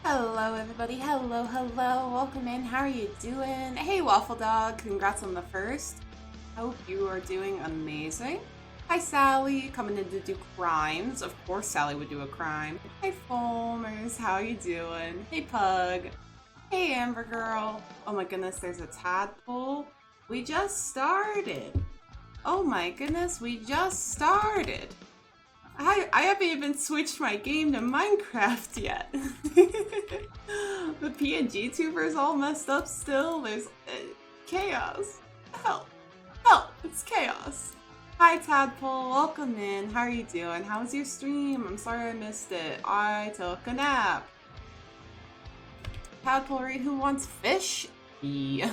Hello everybody, hello, welcome in, how are you doing? Hey Waffle Dog, congrats on the first. Hope you are doing amazing. Hi Sally, coming in to do crimes. Of course Sally would do a crime. Hi Foamers, how you doing? Hey Pug. Hey Amber Girl. Oh my goodness, there's a tadpole. We just started. Oh my goodness, we just started. I haven't even switched my game to Minecraft yet. The PNG tuber's all messed up still. There's chaos. Help. Help. It's chaos. Hi Tadpole, welcome in. How are you doing? How was your stream? I'm sorry I missed it. I took a nap. Tadpole, read who wants fish? Yeah.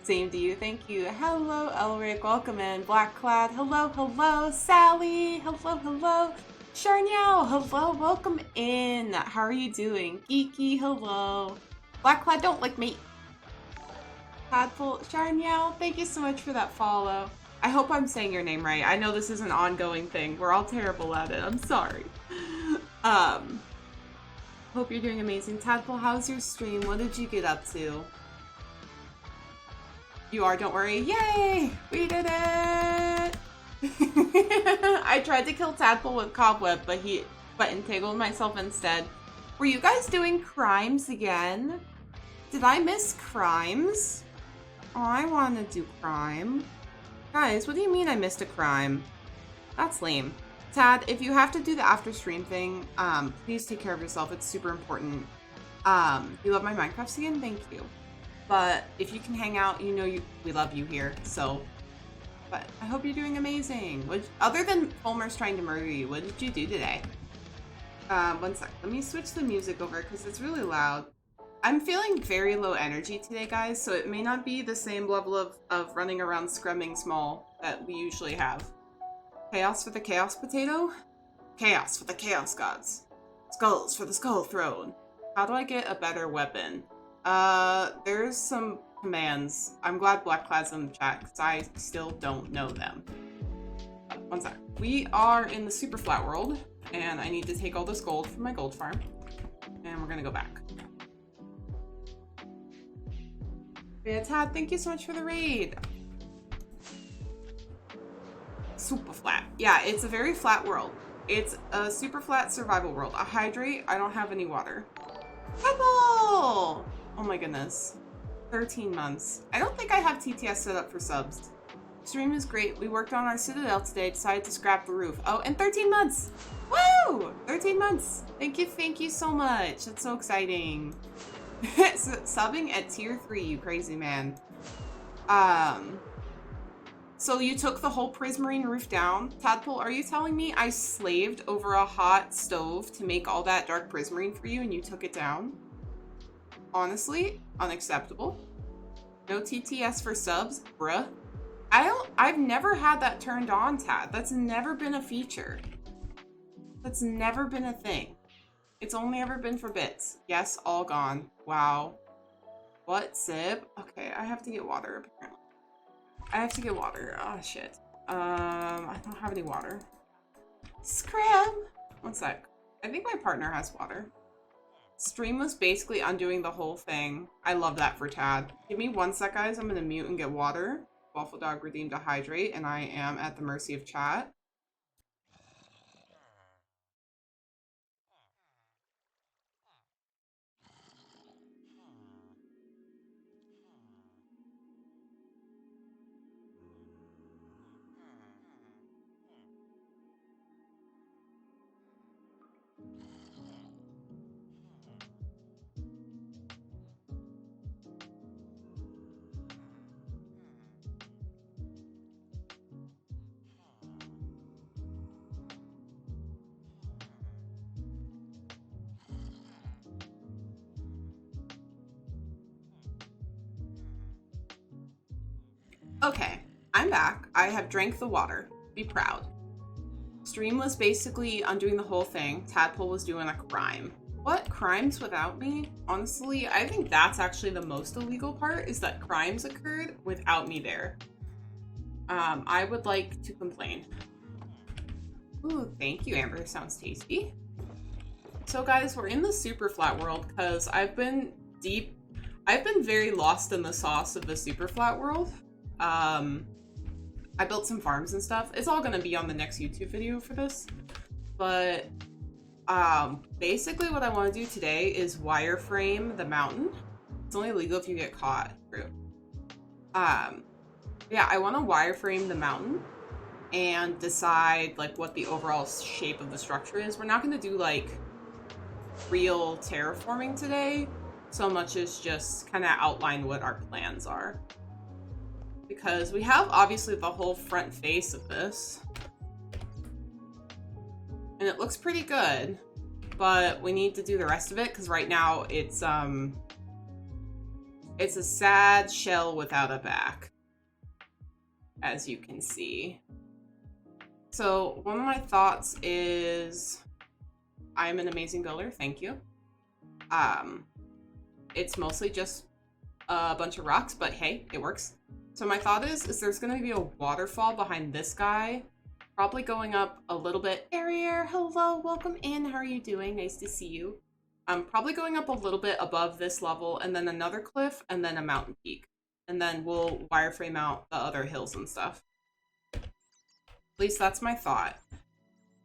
Same to you, thank you. Hello, Elric, welcome in. Blackclad, hello. Sally, hello. Sharniel, hello, welcome in. How are you doing? Geeky, hello. Blackclad, don't lick me. Tadpole, Sharniel, thank you so much for that follow. I hope I'm saying your name right. I know this is an ongoing thing. We're all terrible at it. I'm sorry. Hope you're doing amazing. Tadpole, how's your stream? What did you get up to? You are, don't worry. Yay! We did it! I tried to kill Tadpole with Cobweb, but entangled myself instead. Were you guys doing crimes again? Did I miss crimes? Oh, I want to do crime. Guys, what do you mean I missed a crime? That's lame. Tad, if you have to do the after stream thing, please take care of yourself. It's super important. You love my Minecraft skin? Thank you. But if you can hang out, you know we love you here. So, but I hope you're doing amazing. Other than Fulmer's trying to murder you, what did you do today? One sec. Let me switch the music over because it's really loud. I'm feeling very low energy today, guys, so it may not be the same level of running around scrumming small that we usually have. Chaos for the Chaos Potato? Chaos for the Chaos Gods. Skulls for the Skull Throne. How do I get a better weapon? There's some commands. I'm glad Blackclad's in the chat, because I still don't know them. One sec. We are in the Superflat world, and I need to take all this gold from my gold farm. And we're gonna go back. Yeah, Tad, thank you so much for the raid. Super flat. Yeah, it's a very flat world. It's a super flat survival world. I hydrate. I don't have any water. Pebble! Oh my goodness. 13 months. I don't think I have TTS set up for subs. Stream is great. We worked on our citadel today. Decided to scrap the roof. Oh, and 13 months! Woo! 13 months. Thank you so much. That's so exciting. Subbing at tier 3, you crazy man. So you took the whole prismarine roof down? Tadpole, are you telling me I slaved over a hot stove to make all that dark prismarine for you and you took it down? Honestly, unacceptable. No TTS for subs? Bruh. I've never had that turned on, Tad. That's never been a feature. That's never been a thing. It's only ever been for bits. Yes, all gone. Wow. What, Sib? Okay, I have to get water, apparently. I have to get water. Oh, shit. I don't have any water. Scram! One sec. I think my partner has water. Stream was basically undoing the whole thing. I love that for Tad. Give me one sec, guys. I'm gonna mute and get water. Waffle Dog redeemed to hydrate, and I am at the mercy of chat. Okay, I'm back. I have drank the water. Be proud. Stream was basically undoing the whole thing. Tadpole was doing a crime. What? Crimes without me? Honestly, I think that's actually the most illegal part, is that crimes occurred without me there. I would like to complain. Ooh, thank you, Amber. Sounds tasty. So guys, we're in the Superflat world because I've been very lost in the sauce of the Superflat world. I built some farms and stuff. It's all gonna be on the next YouTube video for this. But basically what I want to do today is wireframe the mountain. It's only illegal if you get caught. True. Yeah, I want to wireframe the mountain and decide like what the overall shape of the structure is. We're not going to do like real terraforming today so much as just kind of outline what our plans are, because we have obviously the whole front face of this and it looks pretty good, but we need to do the rest of it because right now it's a sad shell without a back, as you can see. So one of my thoughts is, I'm an amazing builder, thank you. It's mostly just a bunch of rocks, but hey, it works. So my thought is there's gonna be a waterfall behind this guy, probably going up a little bit. Arier, hello, welcome in, how are you doing? Nice to see you. Probably going up a little bit above this level, and then another cliff, and then a mountain peak. And then we'll wireframe out the other hills and stuff. At least that's my thought.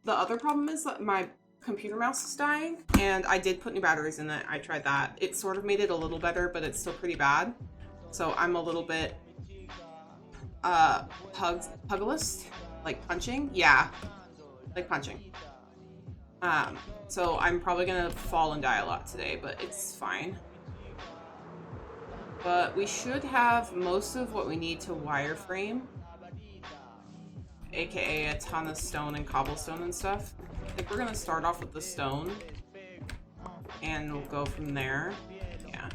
The other problem is that my computer mouse is dying, and I did put new batteries in it. I tried that. It sort of made it a little better, but it's still pretty bad. So I'm a little bit pugilist, like punching. Yeah, like punching. So I'm probably gonna fall and die a lot today, but it's fine. But we should have most of what we need to wireframe, aka a ton of stone and cobblestone and stuff. I think we're gonna start off with the stone and we'll go from there. Yeah.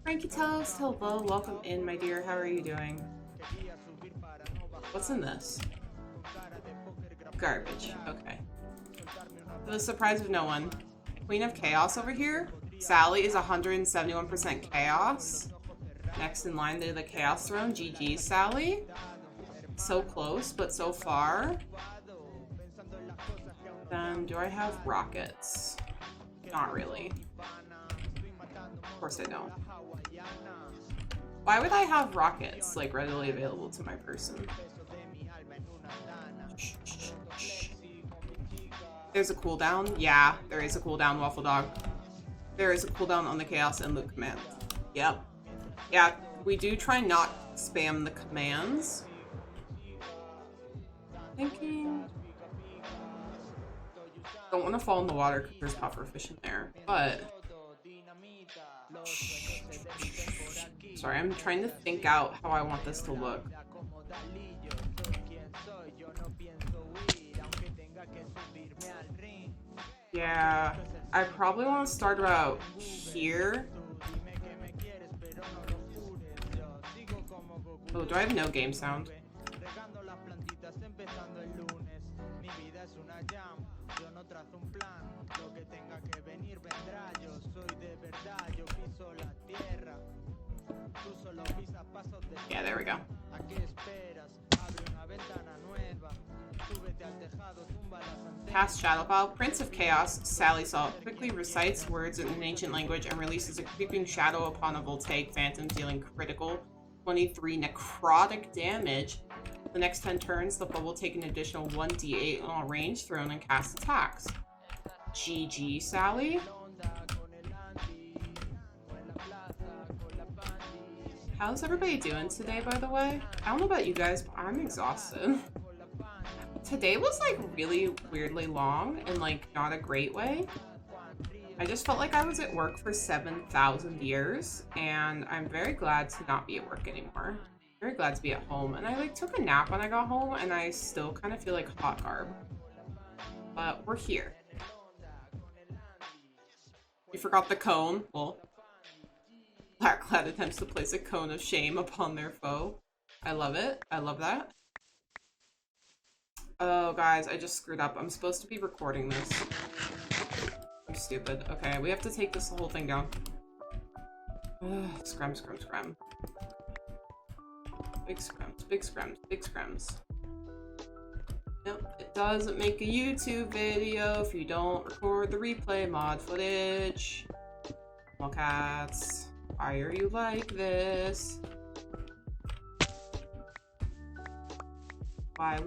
Frankie Toast, hello, welcome in, my dear. How are you doing? What's in this? Garbage. Okay. For the surprise of no one, Queen of Chaos over here. Sally is 171% chaos. Next in line, they're the Chaos Throne. GG, Sally. So close, but so far. Then, do I have rockets? Not really. Of course I don't. Why would I have rockets, like, readily available to my person? There's a cooldown? Yeah, there is a cooldown, Waffle Dog. There is a cooldown on the Chaos and Loot command. Yep. Yeah, we do try not spam the commands. Thinking... Don't want to fall in the water because there's pufferfish in there, but... Sorry, I'm trying to think out how I want this to look. Yeah, I probably want to start about here. Oh, do I have no game sound? Yeah, there we go. Cast Shadowfile. Prince of Chaos, Sally Salt, quickly recites words in an ancient language and releases a creeping shadow upon a voltaic phantom, dealing critical 23 necrotic damage. The next 10 turns, the foe will take an additional 1d8 on all range, thrown, and cast attacks. GG, Sally. How's everybody doing today, by the way? I don't know about you guys, but I'm exhausted. Today was like really weirdly long in like not a great way. I just felt like I was at work for 7,000 years, and I'm very glad to not be at work anymore. Very glad to be at home, and I like took a nap when I got home, and I still kind of feel like hot garb. But we're here. You forgot the cone? Well, Blackclad attempts to place a cone of shame upon their foe. I love it. I love that. Oh, guys, I just screwed up. I'm supposed to be recording this. I'm stupid. Okay, we have to take this whole thing down. Scrum, scrum, scrum. Big scrums, big scrums, big scrums. Yep, it doesn't make a YouTube video if you don't record the replay mod footage. SmoLCatzZ, why are you like this? Why?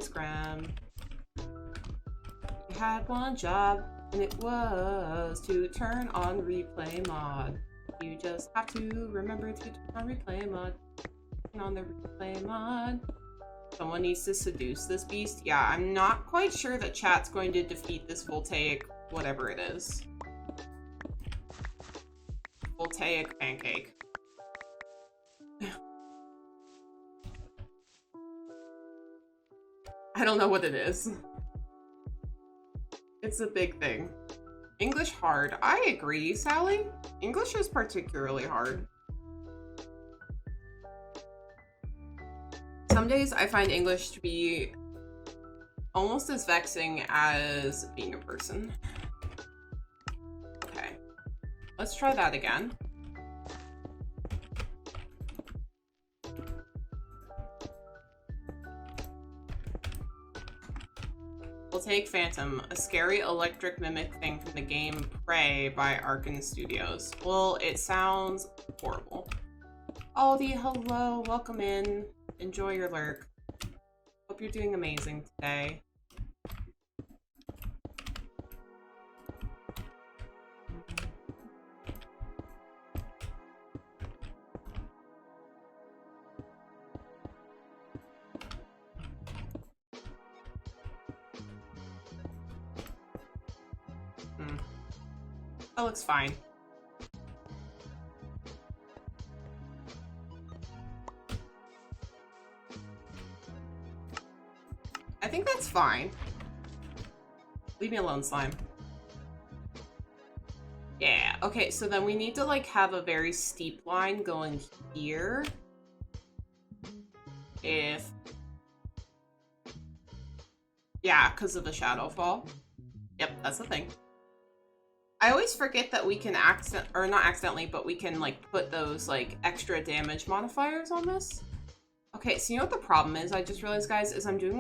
Scram. You had one job, and it was to turn on replay mod. You just have to remember to turn on replay mod. Turn on the replay mod. Someone needs to seduce this beast. Yeah, I'm not quite sure that chat's going to defeat this voltaic whatever it is. Voltaic pancake. I don't know what it is. It's a big thing. English hard. I agree, Sally. English is particularly hard. Some days I find English to be almost as vexing as being a person. Okay. Let's try that again. We'll take Phantom, a scary electric mimic thing from the game Prey by Arkan Studios. Well, it sounds horrible. Aldi, hello, welcome in. Enjoy your lurk. Hope you're doing amazing today. That looks fine. I think that's fine. Leave me alone, slime. Yeah, okay, so then we need to like have a very steep line going here. If... Yeah, because of the shadow fall. Yep, that's the thing. I always forget that we can not accidentally, but we can like put those like extra damage modifiers on this. Okay, so you know what the problem is? I just realized, guys, is I'm doing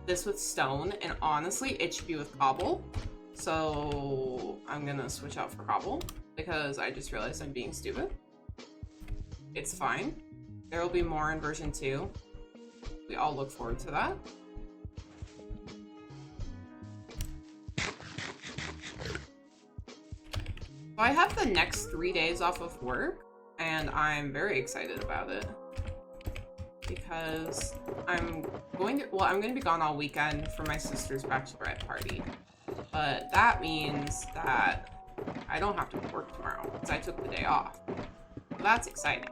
this with stone, and honestly, it should be with cobble. So I'm gonna switch out for cobble because I just realized I'm being stupid. It's fine. There will be more in version 2. We all look forward to that. So I have the next 3 days off of work, and I'm very excited about it because I'm going to be gone all weekend for my sister's bachelorette party, but that means that I don't have to work tomorrow because I took the day off. So that's exciting.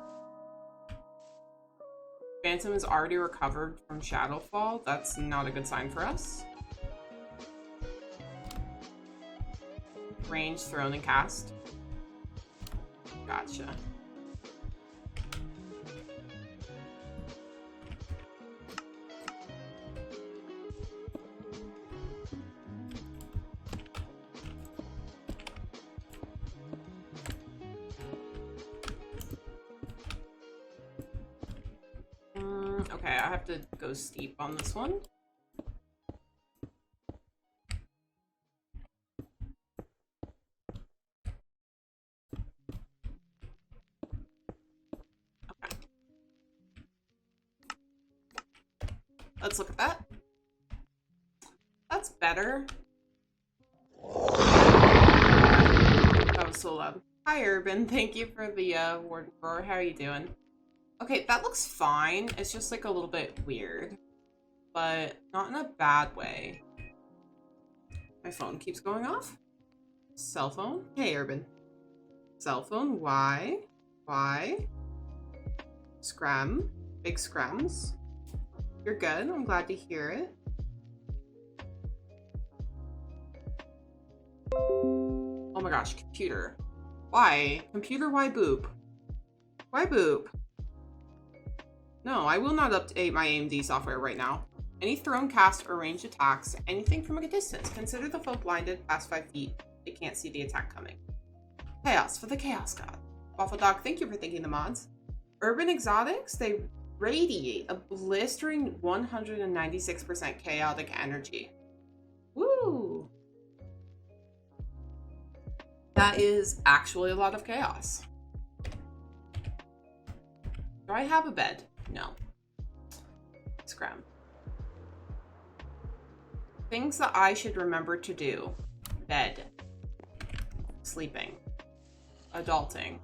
Phantom is already recovered from Shadowfall. That's not a good sign for us. Range, thrown, and cast. Gotcha. Okay, I have to go steep on this one. Let's look at that. That's better. That was so loud. Hi, Urban. Thank you for the warden roar. How are you doing? Okay, that looks fine. It's just like a little bit weird, but not in a bad way. My phone keeps going off. Cell phone. Hey, Urban. Cell phone. Why? Scram. Big scrams. You're good. I'm glad to hear it. Oh my gosh, computer. Why? Computer, why boop? Why boop? No, I will not update my AMD software right now. Any thrown, cast, or ranged attacks, anything from a distance, consider the foe blinded past 5 feet. They can't see the attack coming. Chaos for the Chaos God. Waffle Dog, thank you for thanking the mods. Urban exotics, they radiate a blistering 196% chaotic energy. Woo! That is actually a lot of chaos. Do I have a bed? No. Scram. Things that I should remember to do. Bed. Sleeping. Adulting.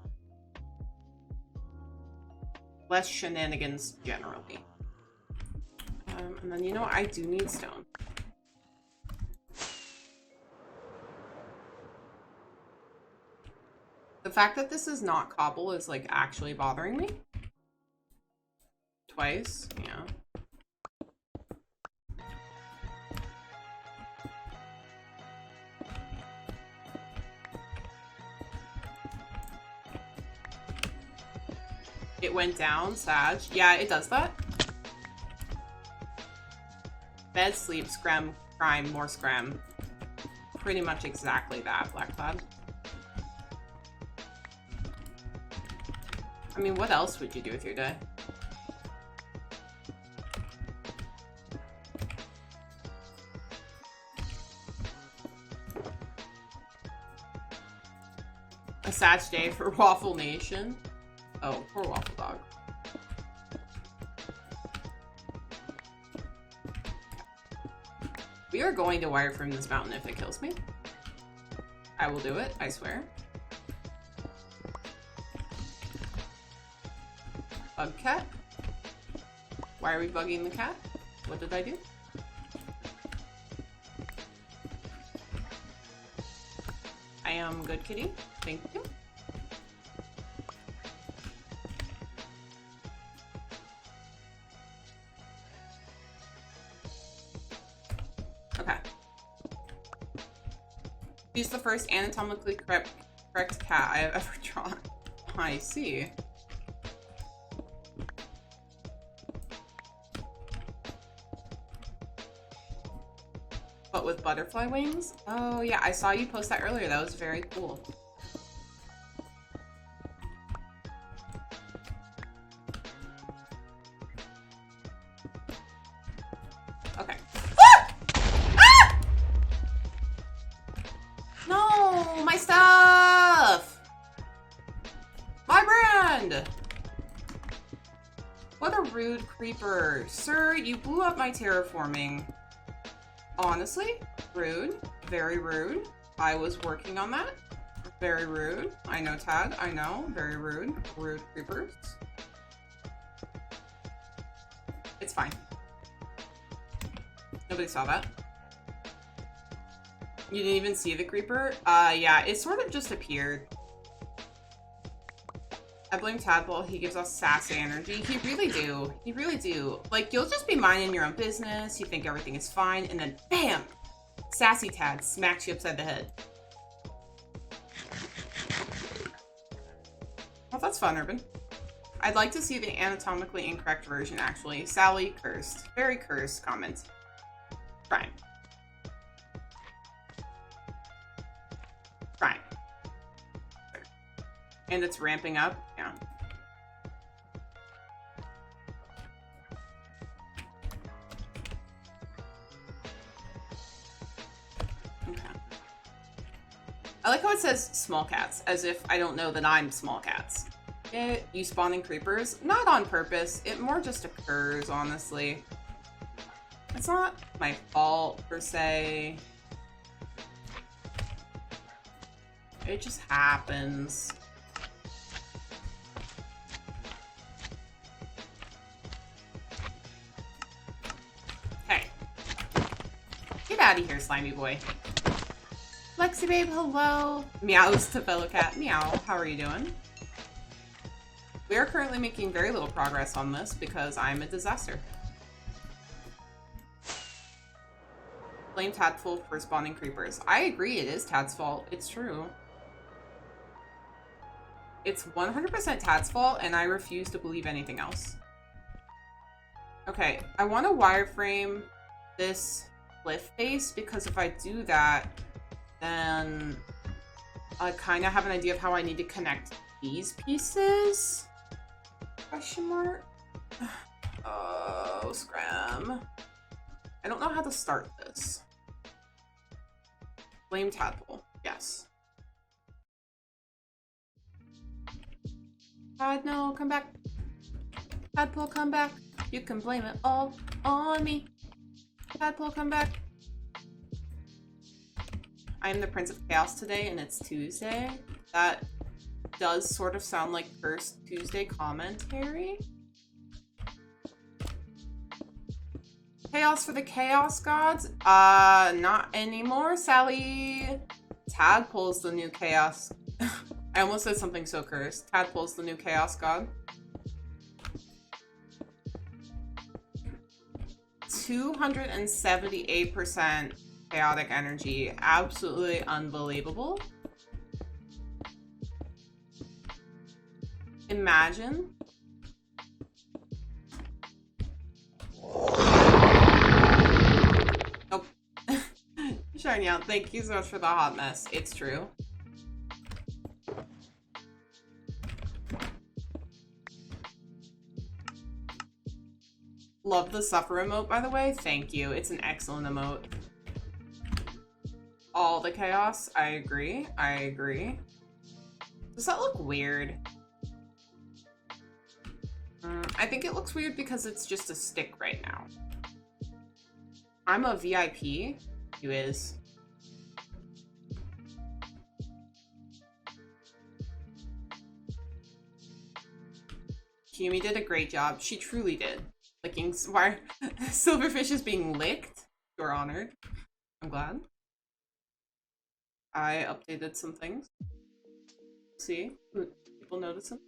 Less shenanigans generally. And then, you know what? I do need stone. The fact that this is not cobble is, like, actually bothering me. Twice, yeah. It went down, Sag. Yeah, it does that. Bed, sleep, scram, crime, more scram. Pretty much exactly that, Black Cloud. I mean, what else would you do with your day? A Sag day for Waffle Nation. Oh, poor Waffle Dog. We are going to wireframe this mountain if it kills me. I will do it, I swear. Bug cat? Why are we bugging the cat? What did I do? I am good, kitty. Thank you. Okay. She's the first anatomically correct cat I have ever drawn. I see. But with butterfly wings? Oh yeah, I saw you post that earlier. That was very cool. Okay. Ah! Ah! No, my stuff! My brand! What a rude creeper. Sir, you blew up my terraforming. Honestly, rude. Very rude. I was working on that. Very rude. I know, Tad. I know. Very rude. Rude creepers. It's fine. Nobody saw that. You didn't even see the creeper? Yeah, it sort of just appeared. I blame Tadpole. He gives us sassy energy. He really do. He really do. Like, you'll just be minding your own business. You think everything is fine. And then, bam! Sassy Tad smacks you upside the head. Oh, that's fun, Urban. I'd like to see the anatomically incorrect version, actually. Sally, cursed. Very cursed comment. Fine. Fine. And it's ramping up? Yeah. Okay. I like how it says SmoLCatzZ, as if I don't know that I'm SmoLCatzZ. You spawning creepers? Not on purpose. It more just occurs, honestly. It's not my fault, per se. It just happens. Hey. Get out of here, slimy boy. Lexi babe, hello. Meows to fellow cat. Meow, how are you doing? We are currently making very little progress on this because I'm a disaster. Blame Tadful for spawning creepers. I agree, it is Tad's fault. It's true. It's 100% Tad's fault, and I refuse to believe anything else. Okay, I want to wireframe this cliff face, because if I do that, then I kind of have an idea of how I need to connect these pieces. Question mark? Oh, Scram. I don't know how to start this. Blame Tadpole. Yes. God, no, come back. Tadpole, come back. You can blame it all on me. Tadpole, come back. I am the Prince of Chaos today, and it's Tuesday. That does sort of sound like Cursed Tuesday commentary. Chaos for the Chaos Gods? Not anymore, Sally. Tadpole's the new Chaos. I almost said something so cursed. Tadpole's the new Chaos God. 278% chaotic energy. Absolutely unbelievable. Imagine. Nope. Shiny out. Thank you so much for the hot mess. It's true. Love the suffer emote, by the way. Thank you. It's an excellent emote. All the chaos. I agree. I agree. Does that look weird? I think it looks weird because it's just a stick right now. I'm a VIP. You is. Kimi did a great job. She truly did. Licking why Silverfish is being licked. You're honored. I'm glad. I updated some things. See? People notice them?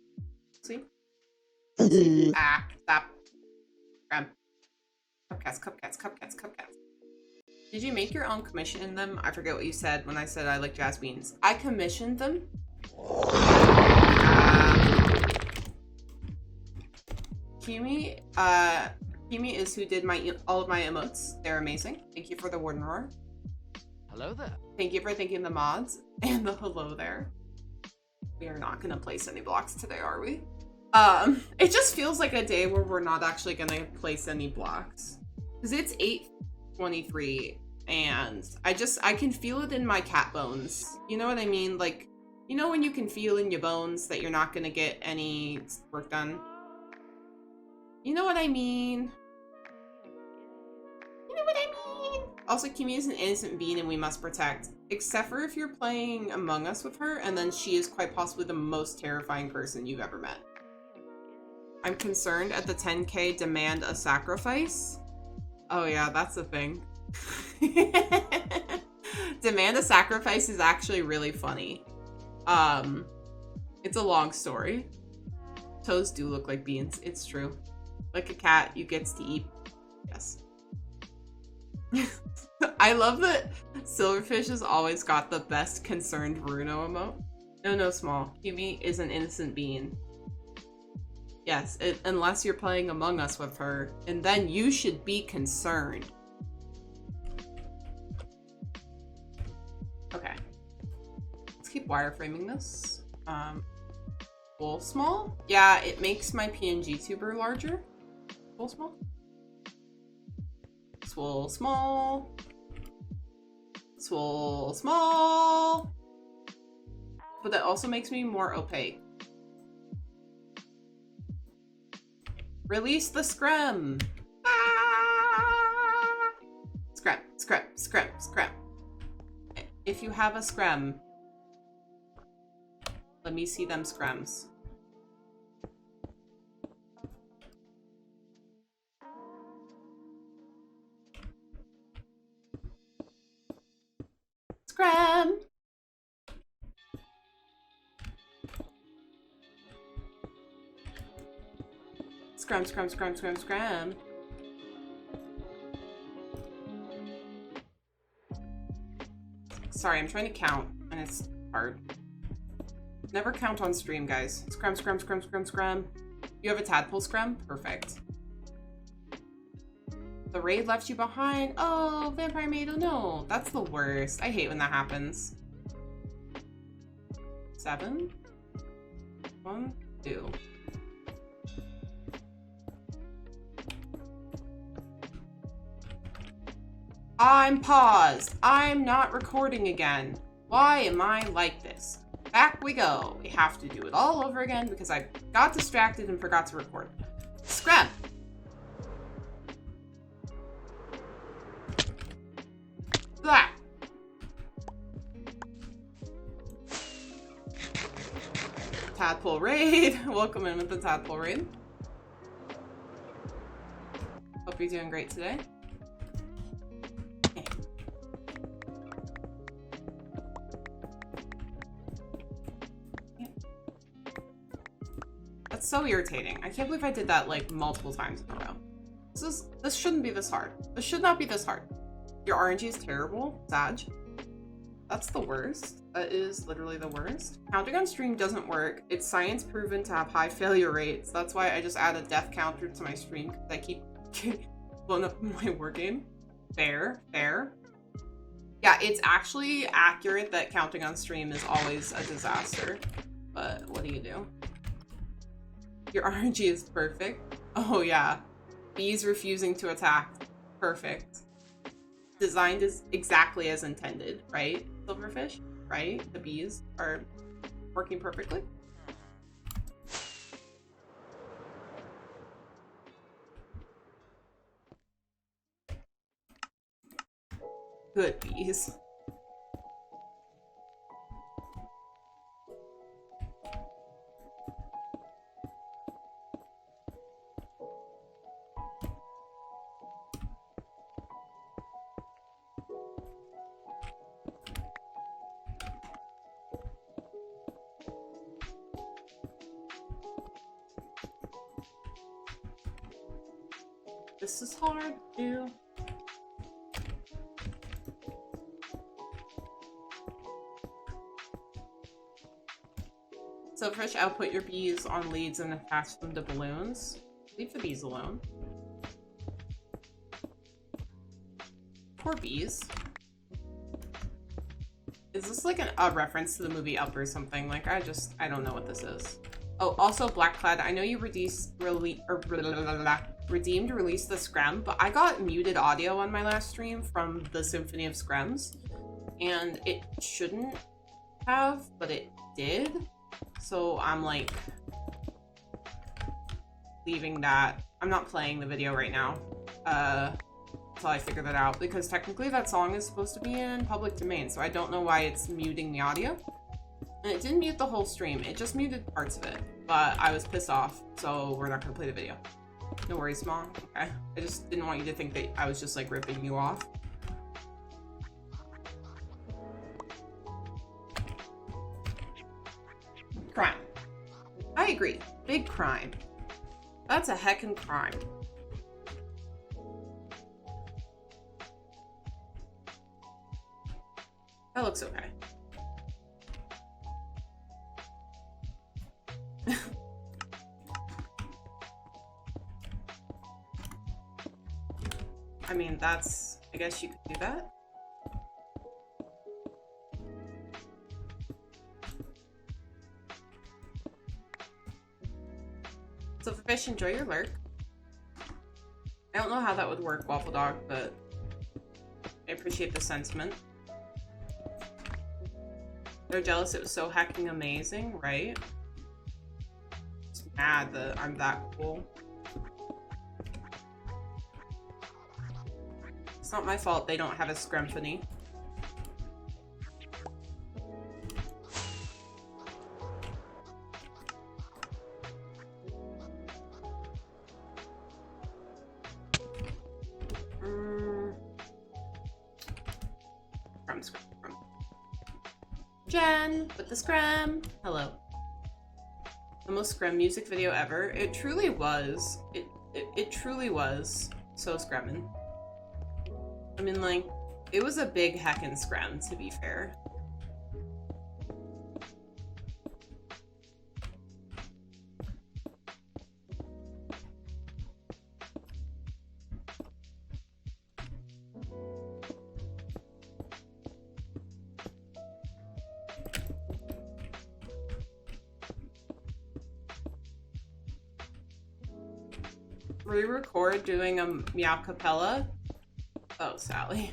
See? Ah, stop. Grab. Cupcats, cupcats, cupcats, cupcats. Did you make your own commission them? I forget what you said when I said I like jazz beans. I commissioned them. Kimi is who did all of my emotes. They're amazing. Thank you for the Warden Roar. Hello there. Thank you for thanking the mods and the hello there. We are not gonna place any blocks today, are we? It just feels like a day where we're not actually gonna place any blocks. Because it's 8:23 and I can feel it in my cat bones. You know what I mean? Like, you know when you can feel in your bones that you're not gonna get any work done? You know what I mean? You know what I mean? Also, Kimi is an innocent being and we must protect. Except for if you're playing Among Us with her, and then she is quite possibly the most terrifying person you've ever met. I'm concerned at the 10K demand a sacrifice. Oh yeah, that's the thing. Demand a sacrifice is actually really funny. It's a long story. Toes do look like beans, it's true. Like a cat, you gets to eat. Yes. I love that Silverfish has always got the best concerned Bruno emote. No, small. Kimi is an innocent being. Yes, unless you're playing Among Us with her, and then you should be concerned. Okay. Let's keep wireframing this. Full small? Yeah, it makes my PNG tuber larger. Full small? Swole small. Swole small. But that also makes me more opaque. Release the scrum. Ah! Scrum, scrum, scrum, scrum. If you have a scrum, let me see them scrums. Scrum. Scrum, scrum, scrum, scrum, scrum. Sorry, I'm trying to count, and it's hard. Never count on stream, guys. Scrum, scrum, scrum, scrum, scrum. You have a tadpole scrum? Perfect. The raid left you behind. Oh, Vampire Maid, oh no. That's the worst. I hate when that happens. 7. 1, 2. I'm paused. I'm not recording again. Why am I like this? Back we go. We have to do it all over again because I got distracted and forgot to record. Scram! Blah! Tadpole Raid. Welcome in with the Tadpole Raid. Hope you're doing great today. Okay. That's so irritating. I can't believe I did that like multiple times in a row. This shouldn't be this hard. This should not be this hard. Your RNG is terrible, Sag. That's the worst. That is literally the worst. Counting on stream doesn't work. It's science proven to have high failure rates. That's why I just add a death counter to my stream because I keep blowing up my war game. Fair, fair. Yeah, it's actually accurate that counting on stream is always a disaster. But what do you do? Your RNG is perfect. Oh yeah. Bees refusing to attack. Perfect. Designed as exactly as intended, right? Silverfish, right? The bees are working perfectly. Good bees. This is hard to do. Silverfish, output your bees on leads and attach them to balloons. Leave the bees alone. Poor bees. Is this like a reference to the movie Up or something? Like, I don't know what this is. Oh, also Blackclad, I know you redeemed released the Screm, but I got muted audio on my last stream from the Symphony of Screms, and it shouldn't have, but it did. So I'm like leaving that. I'm not playing the video right now until I figure that out, because technically that song is supposed to be in public domain, so I don't know why it's muting the audio. And it didn't mute the whole stream, it just muted parts of it. But I was pissed off, so we're not gonna play the video. No worries, Mom. Okay. I just didn't want you to think that I was just like ripping you off. Crime. I agree. Big crime. That's a heckin' crime. That looks okay. I mean, that's... I guess you could do that. So fish, enjoy your lurk. I don't know how that would work, Waffle Dog, but I appreciate the sentiment. They're jealous it was so heckin' amazing, right? Just mad that I'm that cool. It's not my fault they don't have a Scremphony. Scrum. Jen with the Scrum. Hello. The most Scrum music video ever. It truly was. It truly was so Scrummin'. I mean, like, it was a big heckin' Scrum, to be fair. Re-record doing a meow capella. Oh, Sally.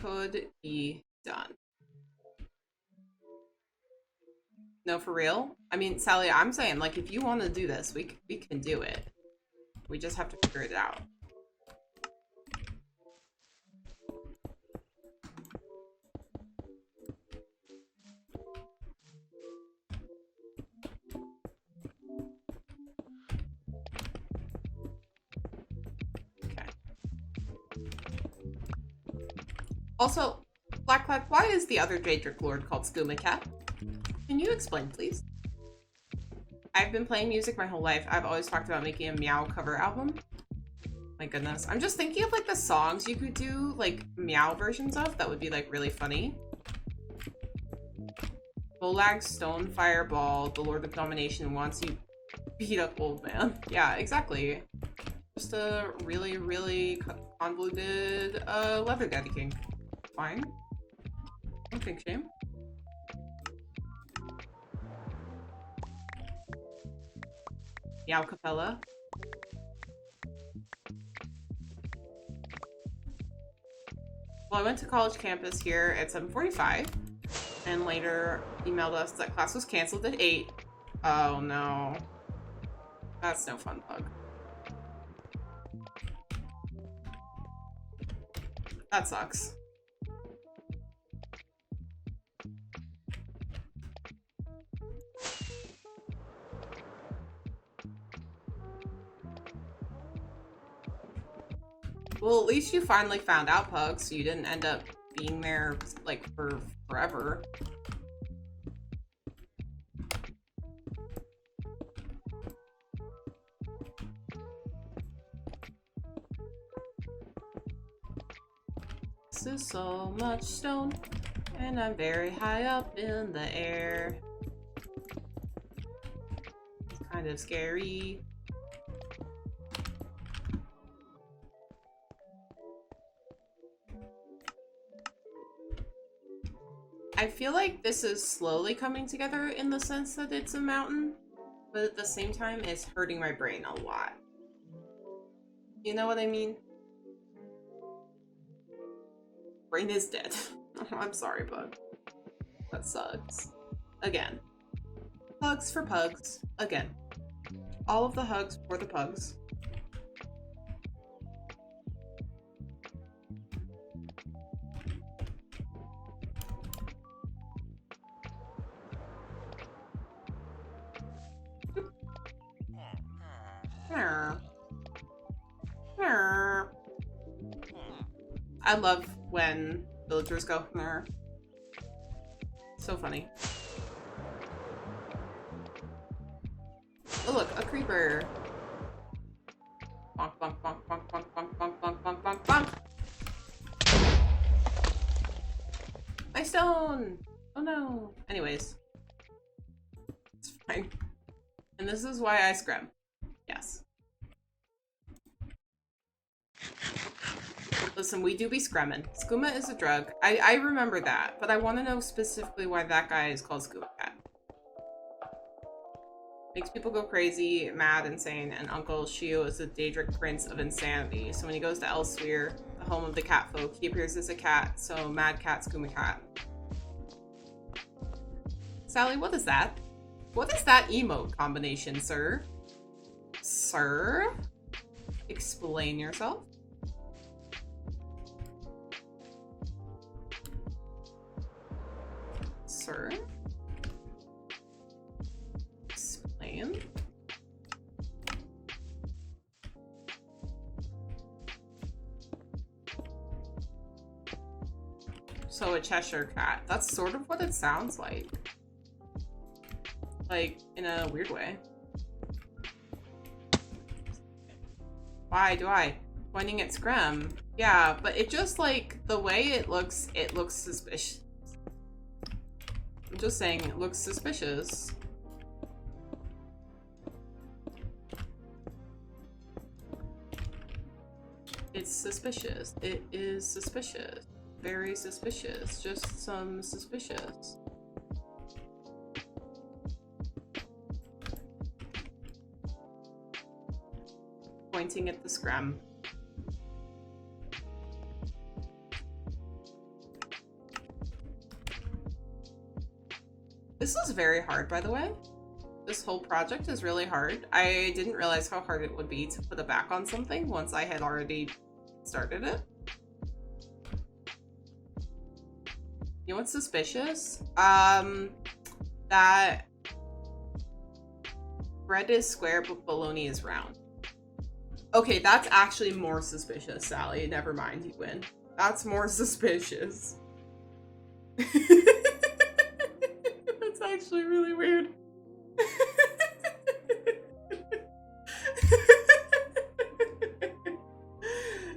could be done. No, for real? I mean, Sally, I'm saying, like, if you want to do this, we can do it. We just have to figure it out. Okay. Also, Blackclad, why is the other Daedric Lord called SmoLCatzZ? Can you explain, please? I've been playing music my whole life. I've always talked about making a Meow cover album. My goodness. I'm just thinking of, like, the songs you could do, like, Meow versions of. That would be, like, really funny. Bolag, Stone, Fireball, the Lord of Domination wants you beat up old man. Yeah, exactly. Just a really, really convoluted, leather daddy king. Fine. No big shame. Meow Capella. Well, I went to college campus here at 7:45, and later emailed us that class was canceled at 8. Oh no. That's no fun, Pug. That sucks. Well, at least you finally found out, Pug, so you didn't end up being there, like, for forever. This is so much stone, and I'm very high up in the air. It's kind of scary. I feel like this is slowly coming together in the sense that it's a mountain, but at the same time, it's hurting my brain a lot. You know what I mean? Brain is dead. I'm sorry, Bug. That sucks. Again. Hugs for pugs. Again. All of the hugs for the pugs. I love when villagers go, so funny. Oh look, a creeper. Bonk, bonk, bonk, bonk, bonk, bonk, bonk, bonk, bonk, bonk, bonk. My stone! Oh no. Anyways. It's fine. And this is why I scrim. Yes. Listen, we do be scrumming. Skooma is a drug. I remember that, but I want to know specifically why that guy is called SmoLCatzZ. Makes people go crazy, mad, insane, and Uncle Shio is the Daedric Prince of Insanity. So when he goes to Elsewhere, the home of the cat folk, he appears as a cat, so Mad Cat SmoLCatzZ. Sally, what is that? What is that emote combination, sir? Sir? Explain yourself. Sir? Explain. So a Cheshire cat. That's sort of what it sounds like. Like, in a weird way. Why do I? Pointing at Scrum. Yeah, but it just, like, the way it looks suspicious. I'm just saying, it looks suspicious. It's suspicious. It is suspicious. Very suspicious. Just some suspicious. Pointing at the scrum. This is very hard, by the way. This whole project is really hard. I didn't realize how hard it would be to put a back on something once I had already started it. You know what's suspicious? That bread is square, but bologna is round. Okay, that's actually more suspicious, Sally. Never mind, you win. That's more suspicious. That's actually really weird.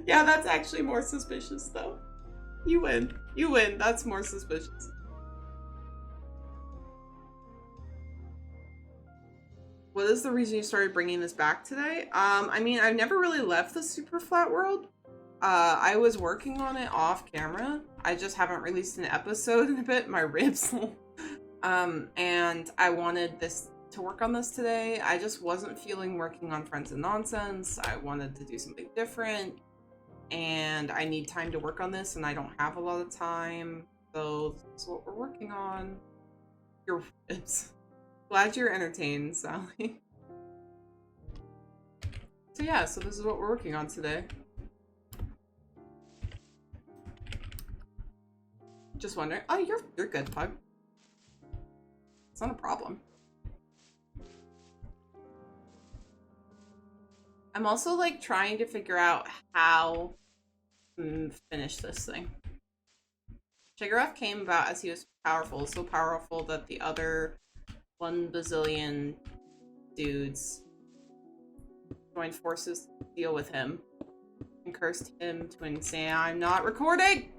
Yeah, that's actually more suspicious, though. You win. You win. That's more suspicious. What is the reason you started bringing this back today? I mean, I've never really left the Superflat world. I was working on it off camera. I just haven't released an episode in a bit. My ribs. And I wanted to work on this today. I just wasn't feeling working on Friends and Nonsense. I wanted to do something different. And I need time to work on this, and I don't have a lot of time. So this is what we're working on. Your ribs. Glad you're entertained, Sally. So yeah, so this is what we're working on today. Just wondering. Oh, you're good, Pug. It's not a problem. I'm also like trying to figure out how to finish this thing. Shigarov came about as he was powerful, so powerful that the other 1 bazillion dudes joined forces to deal with him and cursed him to insanity. I'm not recording!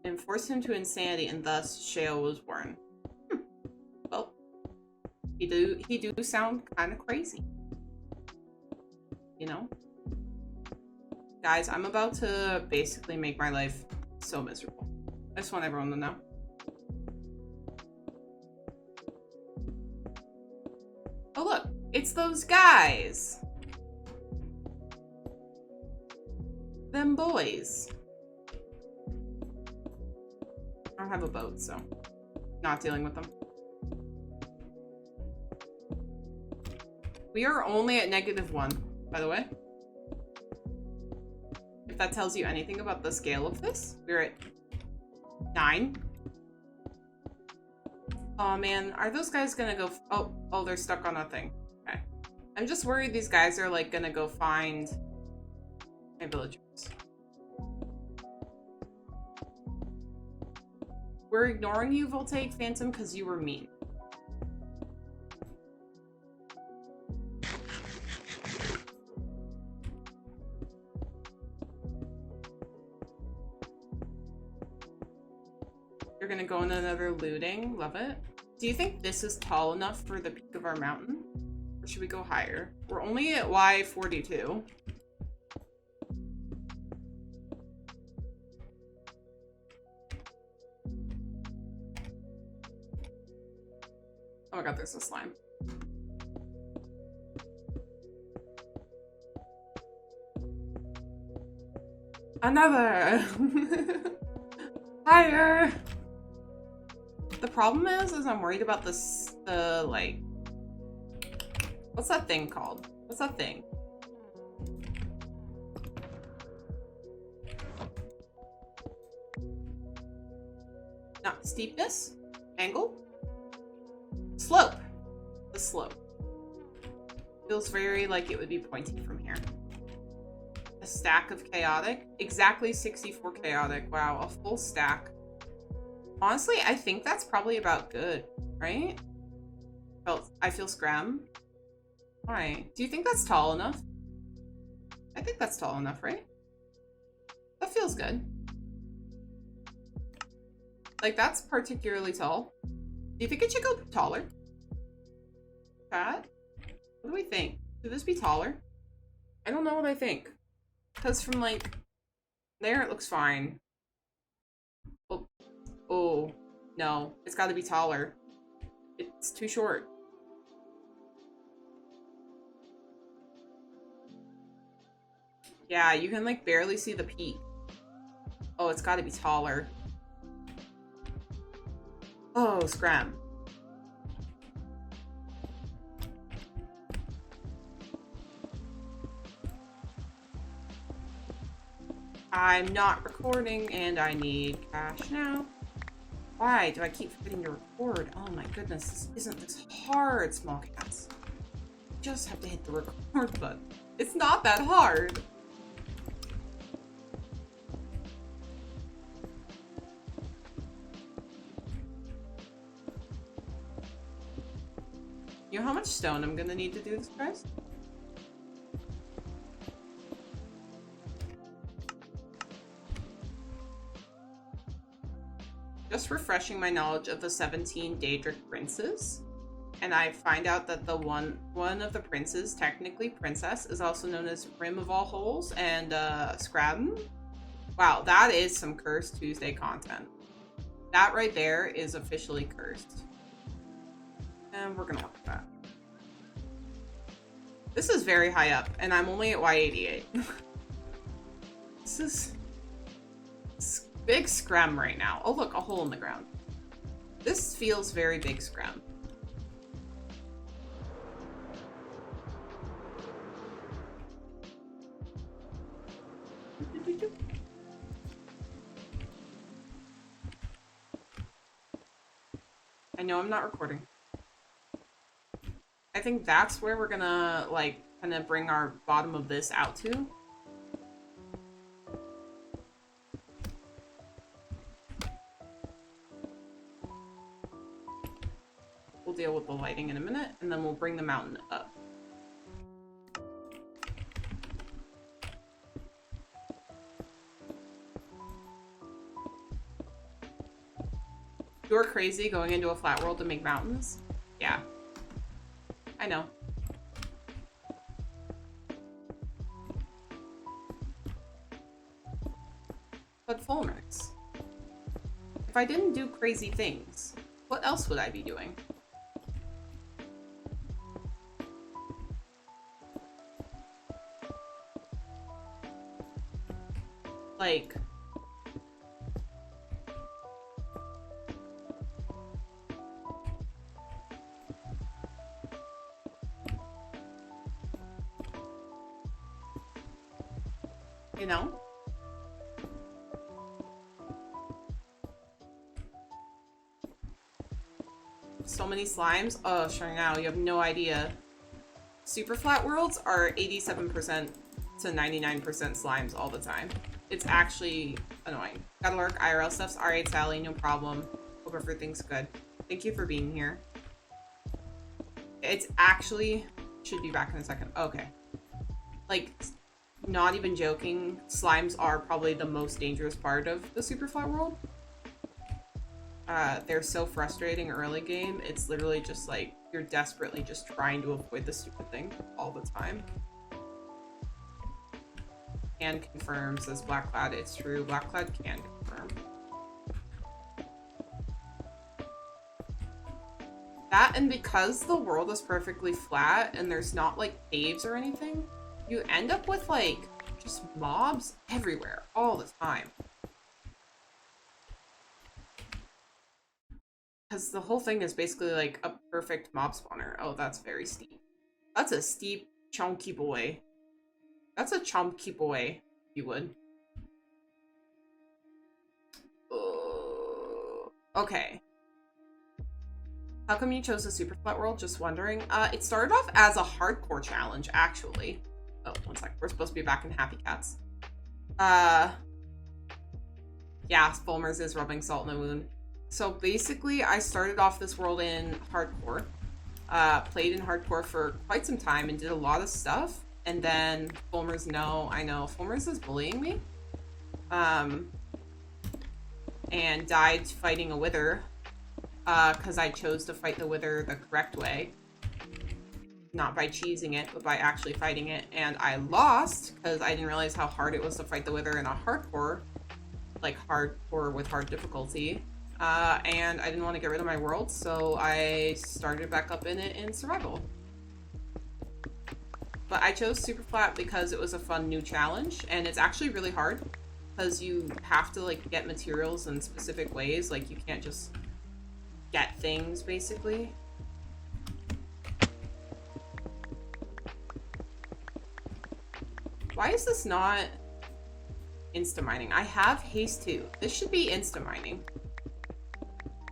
And forced him to insanity, and thus Shale was born. Well, he do sound kind of crazy. You know? Guys, I'm about to basically make my life so miserable. I just want everyone to know. Oh look, it's those guys. Them boys. I don't have a boat, so not dealing with them. We are only at -1, by the way. If that tells you anything about the scale of this, we're at 9. Oh man, are those guys gonna go? Oh, they're stuck on a thing. Okay. I'm just worried these guys are like gonna go find my villagers. We're ignoring you, Voltaic Phantom, because you were mean. You're gonna go in another looting. Love it. Do you think this is tall enough for the peak of our mountain? Or should we go higher? We're only at Y42. Oh my god, there's a slime. Another! Higher! The problem is I'm worried about the like... What's that thing called? What's that thing? Not steepness? Angle? Slope. The slope. Feels very like it would be pointy from here. A stack of chaotic. Exactly 64 chaotic. Wow, a full stack. Honestly, I think that's probably about good, right? I feel scram. Why? Do you think that's tall enough? I think that's tall enough, right? That feels good. Like, that's particularly tall. Do you think it should go taller? Chat? What do we think? Should this be taller? I don't know what I think. Because from, like, there it looks fine. Oh, no. It's got to be taller. It's too short. Yeah, you can, like, barely see the peak. Oh, it's got to be taller. Oh, scram. I'm not recording and I need cash now. Why do I keep forgetting to record? Oh my goodness, this isn't this hard, SmoLCatzZ. You just have to hit the record button. It's not that hard. You know how much stone I'm gonna need to do this, guys? Just refreshing my knowledge of the 17 Daedric princes, and I find out that the one of the princes, technically princess, is also known as Rim of All Holes and Scrabble. Wow, that is some Cursed Tuesday content. That right there is officially cursed. And we're gonna look at that. This is very high up, and I'm only at Y88. This is big scrum right now. Oh look, a hole in the ground. This feels very big scrum. I know I'm not recording. I think that's where we're gonna, like, kind of bring our bottom of this out to. We'll deal with the lighting in a minute, and then we'll bring the mountain up. You're crazy going into a flat world to make mountains? Yeah. I know. But Fulmers, if I didn't do crazy things, what else would I be doing? Like, you know? So many slimes. Oh, sure now, you have no idea. Superflat worlds are 87% to 99% slimes all the time. It's actually annoying. Gotta lurk, IRL stuff's alright, Sally, no problem. Hope everything's good. Thank you for being here. It's actually, should be back in a second. Okay. Like, not even joking, slimes are probably the most dangerous part of the Superflat world. They're so frustrating early game. It's literally just like, you're desperately just trying to avoid the stupid thing all the time. Can confirm, says Blackcloud. It's true. Blackcloud can confirm. That, and because the world is perfectly flat and there's not like caves or anything, you end up with like just mobs everywhere all the time. Because the whole thing is basically like a perfect mob spawner. Oh, that's very steep. That's a steep, chunky boy. That's a chunky boy, if you would. Okay. How come you chose the Superflat world? Just wondering. It started off as a hardcore challenge, actually. Oh, one sec. We're supposed to be back in Happy Cats. Yeah, Fulmers is rubbing salt in the wound. So basically, I started off this world in hardcore. Played in hardcore for quite some time and did a lot of stuff. And then Fulmers, no, I know. Fulmers is bullying me. And died fighting a wither. Because I chose to fight the wither the correct way. Not by cheesing it, but by actually fighting it. And I lost, because I didn't realize how hard it was to fight the wither in a hardcore. Like, hardcore with hard difficulty. And I didn't want to get rid of my world, so I started back up in it in survival. But I chose Superflat because it was a fun new challenge, and it's actually really hard because you have to like get materials in specific ways. Like you can't just get things, basically. Why is this not insta-mining? I have haste 2. This should be insta-mining.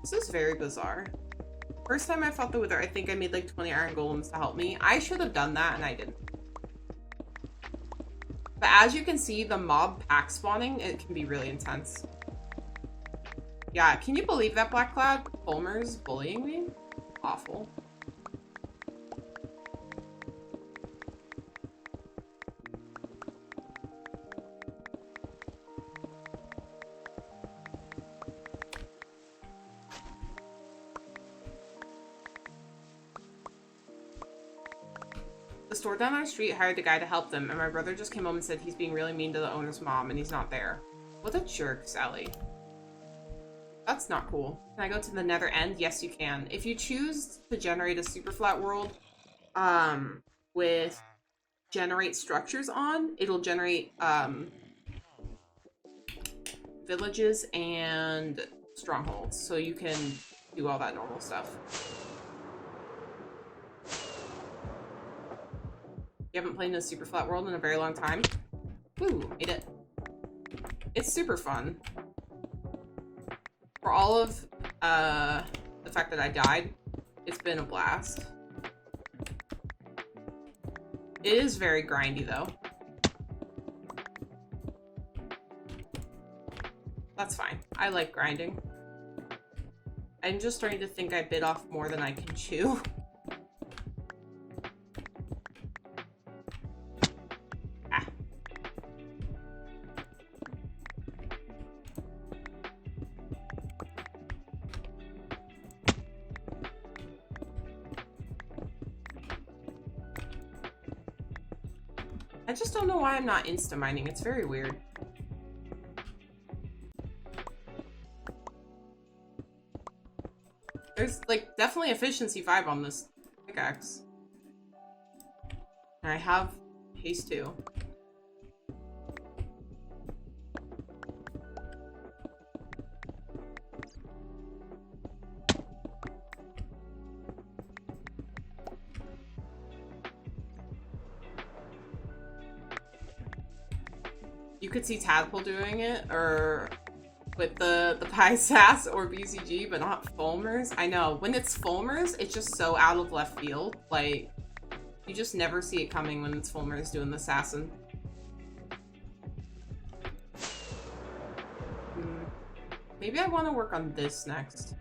This is very bizarre. First time I fought the Wither, I think I made like 20 iron golems to help me. I should have done that and I didn't. But as you can see, the mob pack spawning, it can be really intense. Yeah, can you believe that, Black Cloud? Fulmer's bullying me? Awful. The store down our street hired a guy to help them, and my brother just came home and said he's being really mean to the owner's mom and he's not there. What a jerk, Sally. That's not cool. Can I go to the nether end? Yes, you can. If you choose to generate a super flat world with generate structures on, it'll generate villages and strongholds, so you can do all that normal stuff. You haven't played in a super flat world in a very long time? Woo, made it. It's super fun. For all of the fact that I died, it's been a blast. It is very grindy though. That's fine. I like grinding. I'm just starting to think I bit off more than I can chew. I just don't know why I'm not insta-mining. It's very weird. There's, like, definitely efficiency 5 on this pickaxe. And I have haste 2. You could see Tadpole doing it, or with the Pie Sass or BCG, but not Fulmer's. I know, when it's Fulmer's, it's just so out of left field. Like, you just never see it coming when it's Fulmer's doing the Assassin. Maybe I want to work on this next.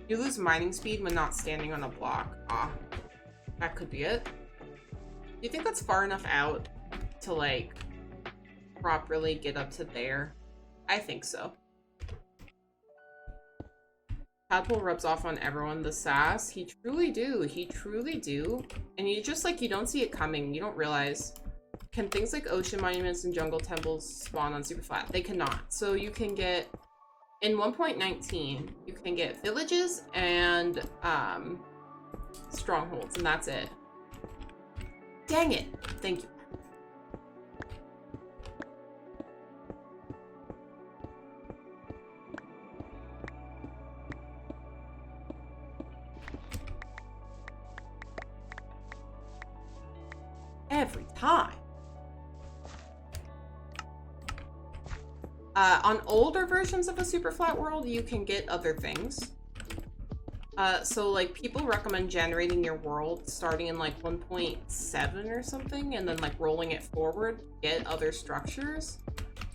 You lose mining speed when not standing on a block. Ah, that could be it. Do you think that's far enough out to, like, properly get up to there? I think so. Tadpole rubs off on everyone, the sass. He truly do. He truly do. And you just, like, you don't see it coming. You don't realize. Can things like ocean monuments and jungle temples spawn on super flat? They cannot. So you can get... In 1.19, you can get villages and strongholds, and that's it. Dang it! Thank you. Every time. On older versions of a super flat world, you can get other things. So, like, people recommend generating your world starting in, like, 1.7 or something, and then, like, rolling it forward, get other structures.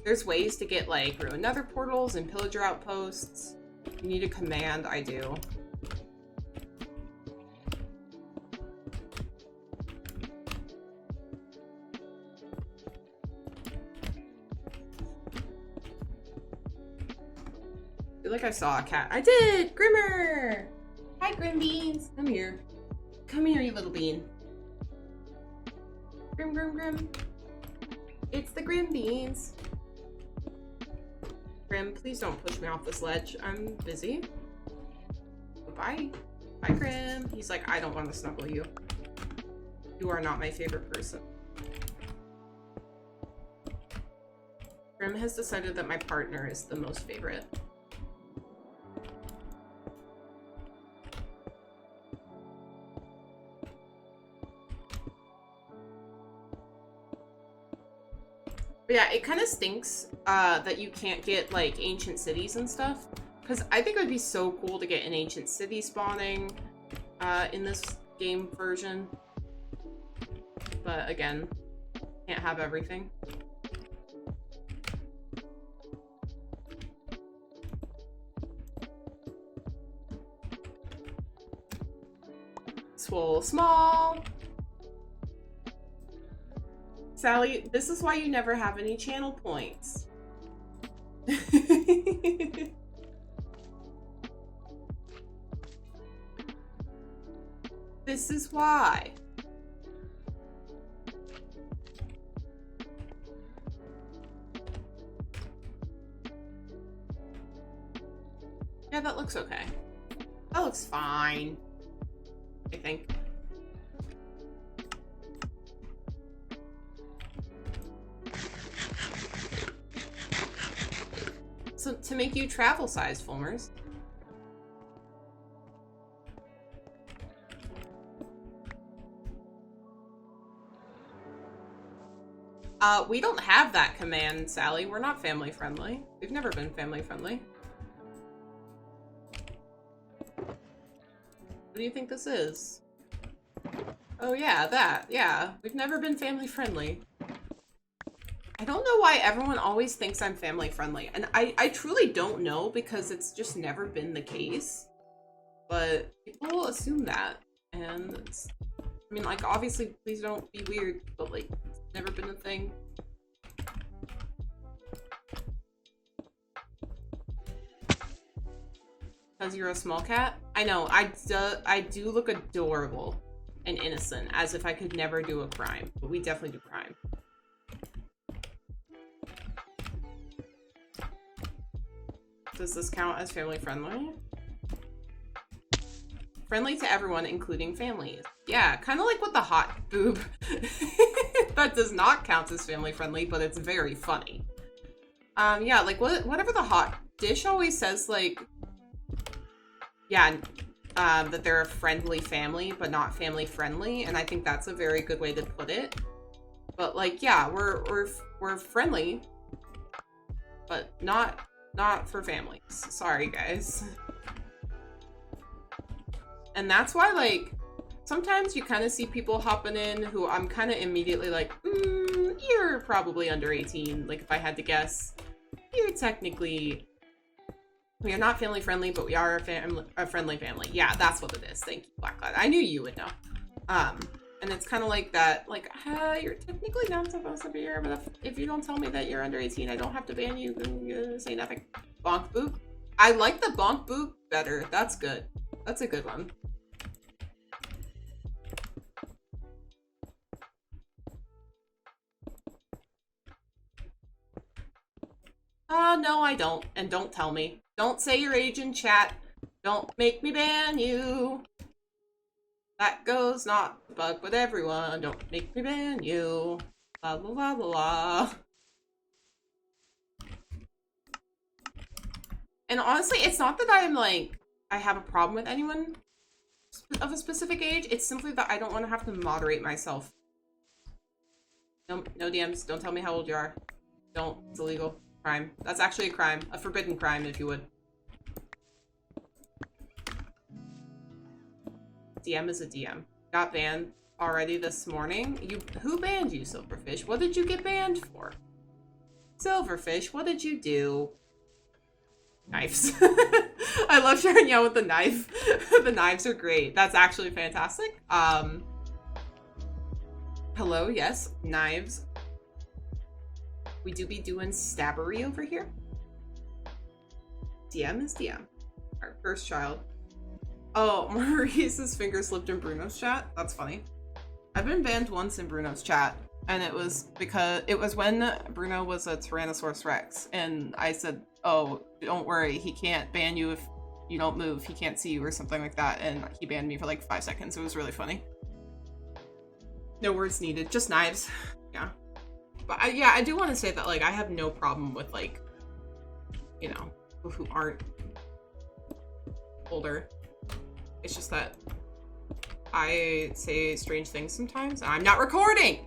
There's ways to get, like, ruined nether portals and pillager outposts. You need a command, I do. I feel like I saw a cat. I did! Grimmer! Hi, Grim Beans! Come here. Come here, you little bean. Grim, Grim, Grim. It's the Grim Beans. Grim, please don't push me off this ledge. I'm busy. Bye. Bye, Grim. He's like, I don't want to snuggle you. You are not my favorite person. Grim has decided that my partner is the most favorite. But yeah, it kind of stinks that you can't get, like, ancient cities and stuff. Because I think it would be so cool to get an ancient city spawning in this game version. But again, can't have everything. Swole small. Sally, this is why you never have any channel points. This is why. Yeah, that looks okay. That looks fine, I think. So, to make you travel size, Fulmers. We don't have that command, Sally. We're not family friendly. We've never been family friendly. What do you think this is? Oh yeah, that. Yeah. We've never been family friendly. I don't know why everyone always thinks I'm family friendly. And I truly don't know because it's just never been the case. But people assume that. And it's, I mean, like, obviously, please don't be weird, but, like, it's never been a thing. Because you're a small cat? I know, I do look adorable and innocent, as if I could never do a crime. But we definitely do crime. Does this count as family friendly? Friendly to everyone, including families. Yeah, kind of like with the hot boob. That does not count as family friendly, but it's very funny. Yeah, like whatever the hot dish always says, like, yeah, that they're a friendly family, but not family friendly, and I think that's a very good way to put it. But like, yeah, we're friendly, but not for families. Sorry, guys. And that's why, like, sometimes you kind of see people hopping in who I'm kind of immediately like, you're probably under 18. Like, if I had to guess, you're technically, we are not family friendly, but we are a friendly family. Yeah, that's what it is. Thank you, Blacklad. I knew you would know. And it's kind of like that, like, you're technically not supposed to be here, but if you don't tell me that you're under 18, I don't have to ban you, then say nothing. Bonk boop. I like the bonk boop better. That's good. That's a good one. No, I don't. And don't tell me. Don't say your age in chat. Don't make me ban you. That goes not the bug with everyone. Don't make me ban you. La la la la la. And honestly, it's not that I'm like, I have a problem with anyone of a specific age. It's simply that I don't want to have to moderate myself. No DMs. Don't tell me how old you are. Don't. It's illegal. Crime. That's actually a crime. A forbidden crime, if you would. DM is a DM. Got banned already this morning. Who banned you, Silverfish? What did you get banned for? Silverfish, what did you do? Knives. I love sharing out with the knife. The knives are great. That's actually fantastic. Hello, yes, knives. We do be doing stabbery over here. DM is DM. Our first child. Oh, Maurice's finger slipped in Bruno's chat. That's funny. I've been banned once in Bruno's chat, and it was because it was when Bruno was a Tyrannosaurus Rex, and I said, "Oh, don't worry, he can't ban you if you don't move. He can't see you," or something like that, and he banned me for like 5 seconds. It was really funny. No words needed, just knives. Yeah. But yeah, I do want to say that, like, I have no problem with, like, you know, people who aren't older. It's just that I say strange things sometimes. I'm not recording!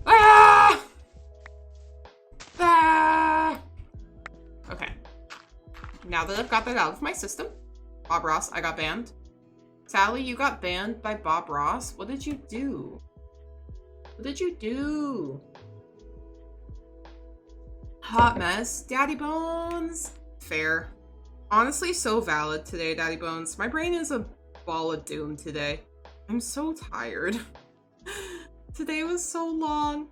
Ah! Ah! Okay. Now that I've got that out of my system, Bob Ross, I got banned. Sally, you got banned by Bob Ross? What did you do? What did you do? Hot mess. Daddy Bones. Fair. Honestly, so valid today, Daddy Bones. My brain is a ball of doom today. I'm so tired. Today was so long.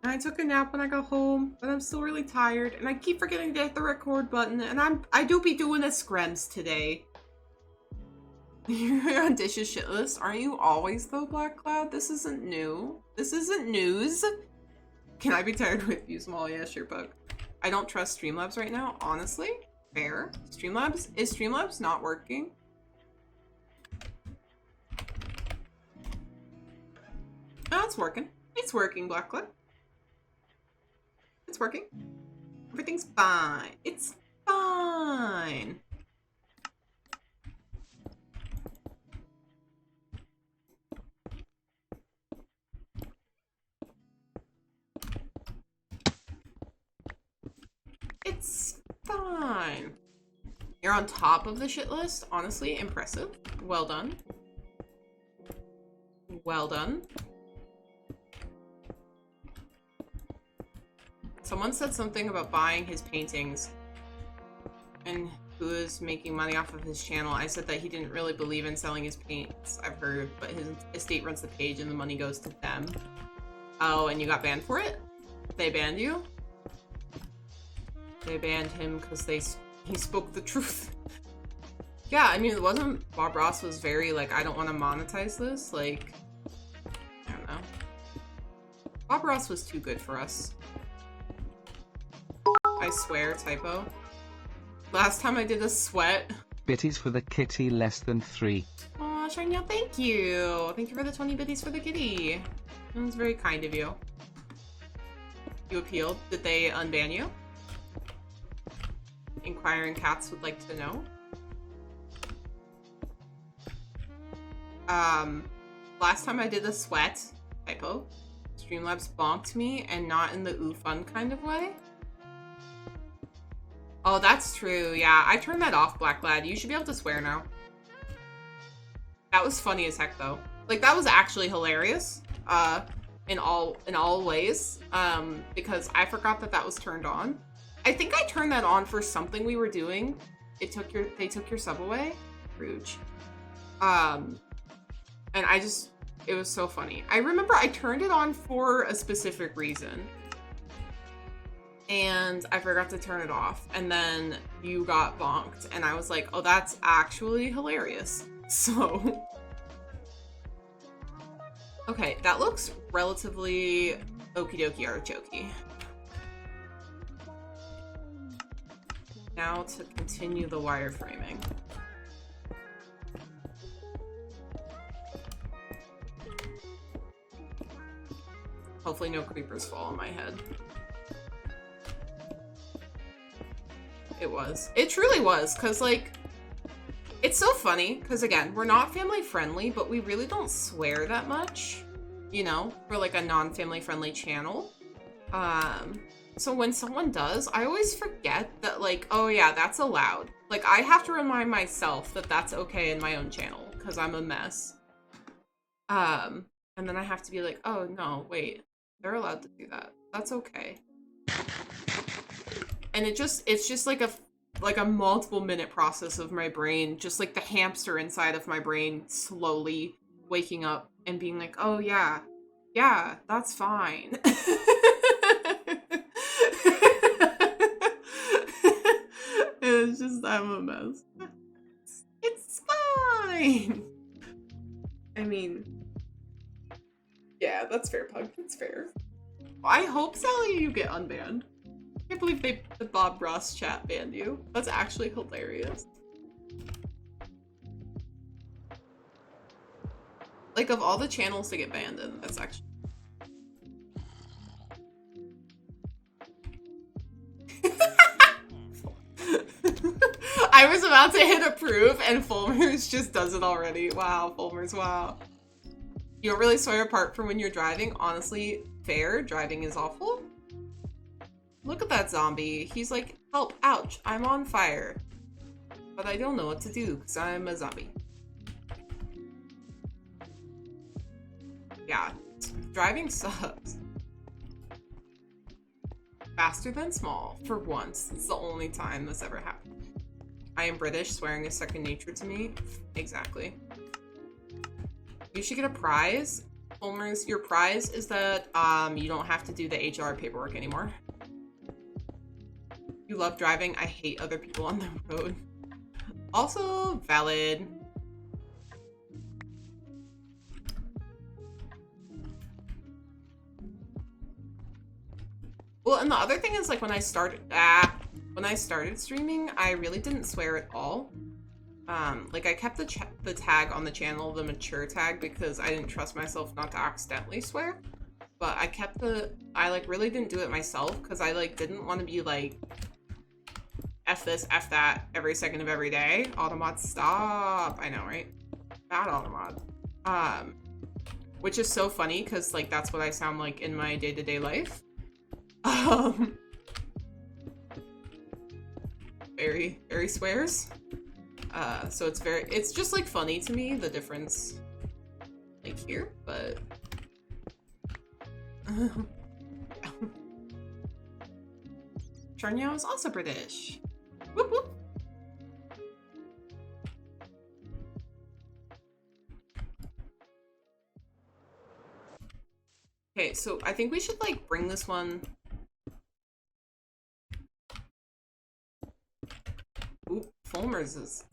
And I took a nap when I got home, but I'm still really tired. And I keep forgetting to hit the record button. And I do be doing a screms today. You're on Dish's shit list. Aren't you always though, Black Cloud? This isn't new. This isn't news. Can I be tired with you, Small? Yeah, sure, bug. I don't trust Streamlabs right now, honestly. Fair. Is Streamlabs not working? Oh, it's working. It's working, Black Cloud. It's working. Everything's fine. It's fine. It's fine. You're on top of the shit list. Honestly, impressive. Well done. Well done. Someone said something about buying his paintings and who is making money off of his channel. I said that he didn't really believe in selling his paints, I've heard, but his estate runs the page and the money goes to them. Oh, and you got banned for it? They banned you? They banned him because he spoke the truth. Yeah, I mean, it wasn't Bob Ross was very like, I don't want to monetize this. Like, I don't know. Bob Ross was too good for us. I swear, typo. Last time I did a sweat. Bitties for the kitty, less than 3. Aw, Shania, thank you. Thank you for the 20 bitties for the kitty. That was very kind of you. You appealed. Did they unban you? Inquiring cats would like to know. Last time I did a sweat, typo, Streamlabs bonked me, and not in the ooh fun kind of way. Oh, that's true. Yeah, I turned that off, Black Lad. You should be able to swear now. That was funny as heck, though. Like, that was actually hilarious. In all ways. Because I forgot that was turned on. I think I turned that on for something we were doing. They took your sub away. Ruge. And it was so funny. I remember I turned it on for a specific reason. And I forgot to turn it off. And then you got bonked. And I was like, oh, that's actually hilarious. So. Okay, that looks relatively okie dokie artichokey. Now to continue the wireframing. Hopefully no creepers fall on my head. It was. It truly was, because, like, it's so funny, because, again, we're not family friendly, but we really don't swear that much, you know, for, like, a non-family friendly channel. So when someone does, I always forget that, like, oh yeah, that's allowed. Like, I have to remind myself that that's okay in my own channel, because I'm a mess. And then I have to be like, oh no, wait, they're allowed to do that. That's okay. And it's just like a multiple minute process of my brain, just like the hamster inside of my brain slowly waking up and being like, oh yeah, that's fine. It's just, I'm a mess. It's fine. I mean, yeah, that's fair, Pug. That's fair. I hope, Sally, you get unbanned. I can't believe the Bob Ross chat banned you. That's actually hilarious. Like, of all the channels to get banned in, that's actually... I was about to hit approve, and Fulmers just does it already. Wow, Fulmers, wow. You don't really swear apart from when you're driving. Honestly, fair. Driving is awful. Look at that zombie. He's like, help, ouch, I'm on fire. But I don't know what to do, because I'm a zombie. Yeah, driving sucks. Faster than small, for once. It's the only time this ever happened. I am British, swearing is second nature to me. Exactly. You should get a prize. Fulmers, your prize is that you don't have to do the HR paperwork anymore. You love driving. I hate other people on the road. Also valid. Well, and the other thing is, like, when I started streaming, I really didn't swear at all. Like, I kept the tag on the channel, the mature tag, because I didn't trust myself not to accidentally swear. But I, like, really didn't do it myself, because I, like, didn't want to be, like, F this, F that, every second of every day. Automod, stop. I know, right? Bad Automod. Which is so funny, because, like, that's what I sound like in my day-to-day life. Very, very swears. So it's just like funny to me, the difference like here, but Charniao is also British. Whoop whoop. Okay, so I think we should like bring this one. Ooh, Fulmers is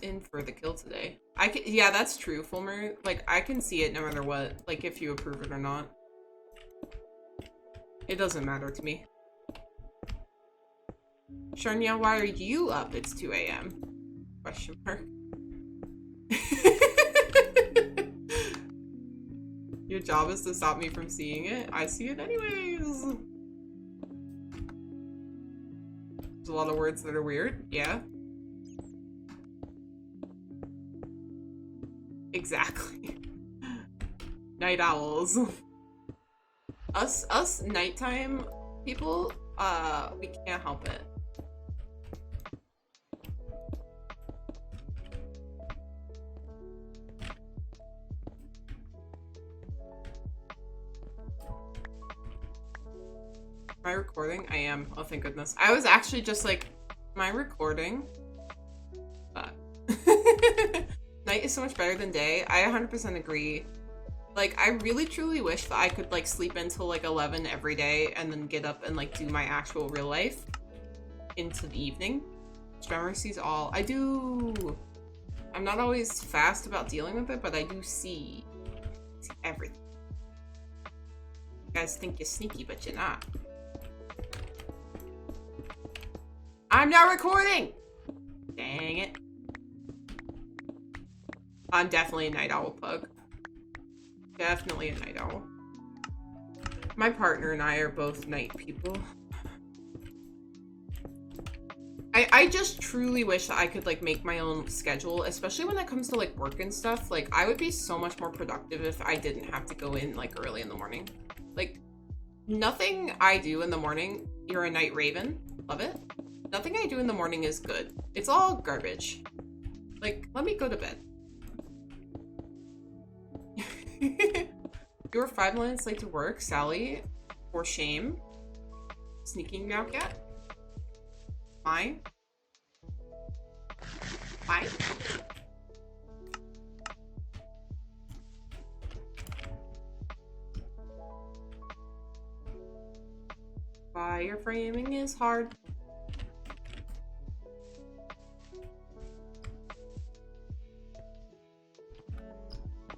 in for the kill today. Yeah, that's true. Fulmer, like, I can see it no matter what, like, if you approve it or not. It doesn't matter to me. Sharnia, why are you up? It's 2 AM. Question mark. Your job is to stop me from seeing it? I see it anyways. There's a lot of words that are weird. Yeah. Exactly. Night owls. Us nighttime people, we can't help it. Am I recording? I am. Oh, thank goodness. I was actually just like, am I recording? Night is so much better than day. I 100% agree. Like, I really truly wish that I could like sleep until like 11 every day and then get up and like do my actual real life into the evening. Strummer sees all. I do. I'm not always fast about dealing with it, but I do see everything. You guys think you're sneaky, but you're not. I'm not recording! Dang it. I'm definitely a night owl pug. Definitely a night owl. My partner and I are both night people. I just truly wish that I could like make my own schedule, especially when it comes to like work and stuff. Like, I would be so much more productive if I didn't have to go in like early in the morning. Like, nothing I do in the morning, you're a night raven, love it. Nothing I do in the morning is good. It's all garbage. Like, let me go to bed. You were 5 minutes late to work, Sally. For shame. Sneaking now, cat. Fine. Fine. Wireframing is hard.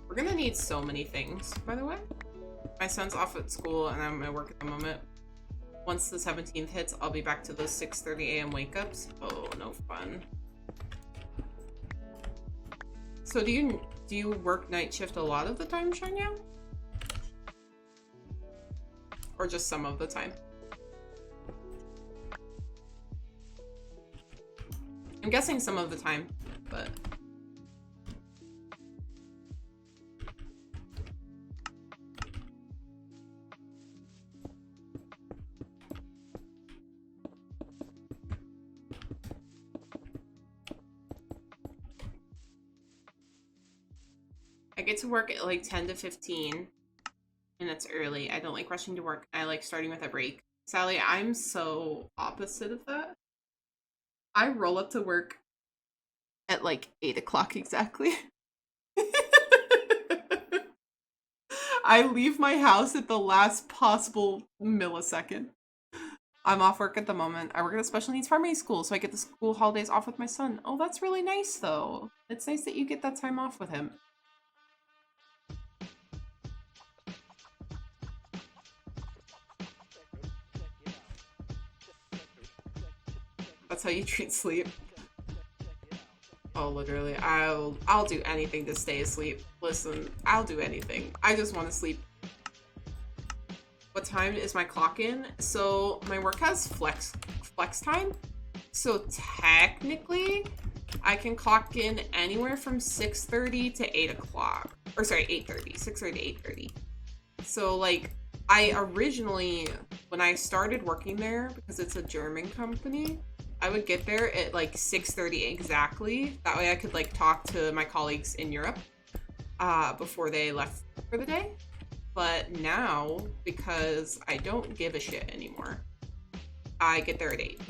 We're gonna need so many things, by the way. My son's off at school and I'm at work at the moment. Once the 17th hits, I'll be back to those 6:30 AM wake-ups. Oh, no fun. So do you work night shift a lot of the time, Shania? Or just some of the time? I'm guessing some of the time, but... I get to work at like 10 to 15 minutes early. I don't like rushing to work. I like starting with a break. Sally, I'm so opposite of that. I roll up to work at like 8 o'clock exactly. I leave my house at the last possible millisecond. I'm off work at the moment. I work at a special needs primary school, so I get the school holidays off with my son. Oh, that's really nice, though. It's nice that you get that time off with him. That's how you treat sleep. Oh, literally, I'll do anything to stay asleep. Listen, I'll do anything. I just want to sleep. What time is my clock in? So my work has flex time. So technically, I can clock in anywhere from 6:30 to 8 o'clock. Or sorry, 8:30. 6:30 to 8:30. So like, I originally, when I started working there, because it's a German company, I would get there at like 6:30 exactly. That way I could like talk to my colleagues in Europe before they left for the day. But now, because I don't give a shit anymore, I get there at 8.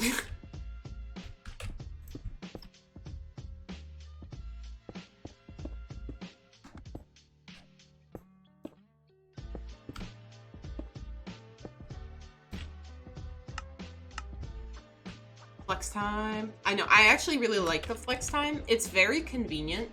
Flex time. I know, I actually really like the flex time. It's very convenient.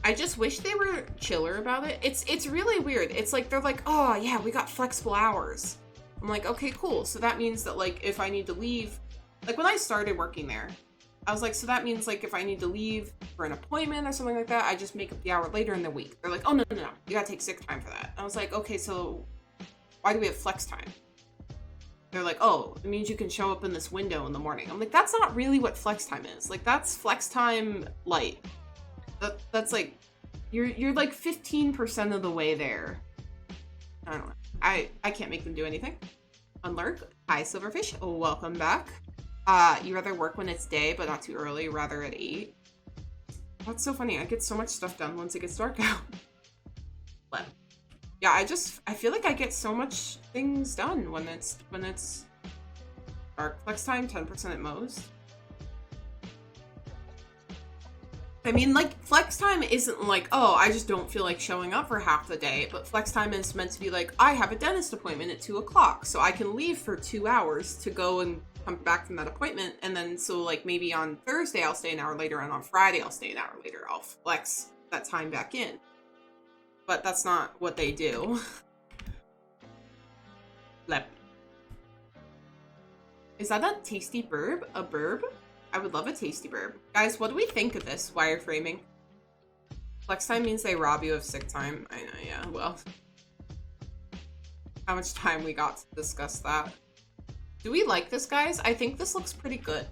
I just wish they were chiller about it. It's really weird. It's like, they're like, oh yeah, we got flexible hours. I'm like, okay, cool. So that means that like, if I need to leave, like when I started working there, I was like, so that means like, if I need to leave for an appointment or something like that, I just make up the hour later in the week. They're like, oh no, you gotta take sick time for that. I was like, okay, so why do we have flex time? They're like, oh, it means you can show up in this window in the morning. I'm like, that's not really what flex time is. Like, that's flex time light. That's like, you're like 15% of the way there. I don't know. I can't make them do anything. Unlurk. Hi, Silverfish. Oh, welcome back. You rather work when it's day, but not too early, rather at 8. That's so funny. I get so much stuff done once it gets dark out. But yeah, I feel like I get so much things done when it's dark. Flex time, 10% at most. I mean, like, flex time isn't like, oh, I just don't feel like showing up for half the day, but flex time is meant to be like, I have a dentist appointment at 2 o'clock, so I can leave for 2 hours to go and come back from that appointment, and then, so, like, maybe on Thursday I'll stay an hour later, and on Friday I'll stay an hour later. I'll flex that time back in. But that's not what they do. Lep. Is that a tasty burb? A burb? I would love a tasty burb. Guys, what do we think of this wireframing? Flex time means they rob you of sick time. I know, yeah, well. How much time we got to discuss that. Do we like this, guys? I think this looks pretty good.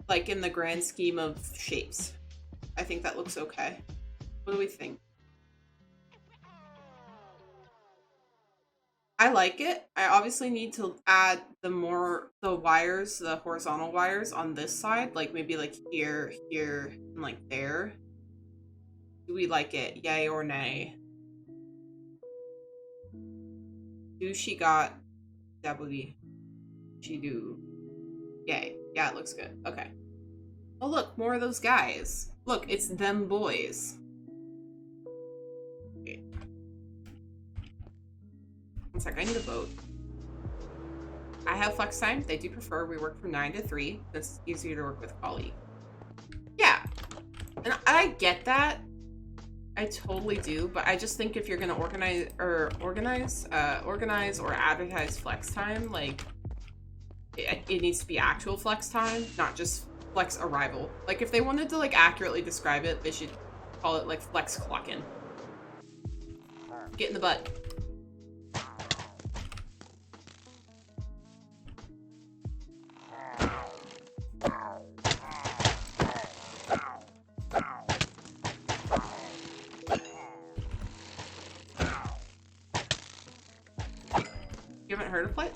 Like, in the grand scheme of shapes. I think that looks okay. What do we think? I like it. I obviously need to add the wires, the horizontal wires on this side, like maybe like here, and like there. Do we like it? Yay or nay? Do she got W? She do. Yay. Yeah, it looks good. Okay. Oh look, more of those guys. Look, it's them boys. Okay. One sec, I need a vote. I have flex time. They do prefer we work from 9 to 3. It's easier to work with colleagues. Yeah. And I get that. I totally do, but I just think if you're gonna organize or advertise flex time, like it needs to be actual flex time, not just flex arrival. Like, if they wanted to, like, accurately describe it, they should call it, like, flex clockin'. Get in the butt. You haven't heard of it?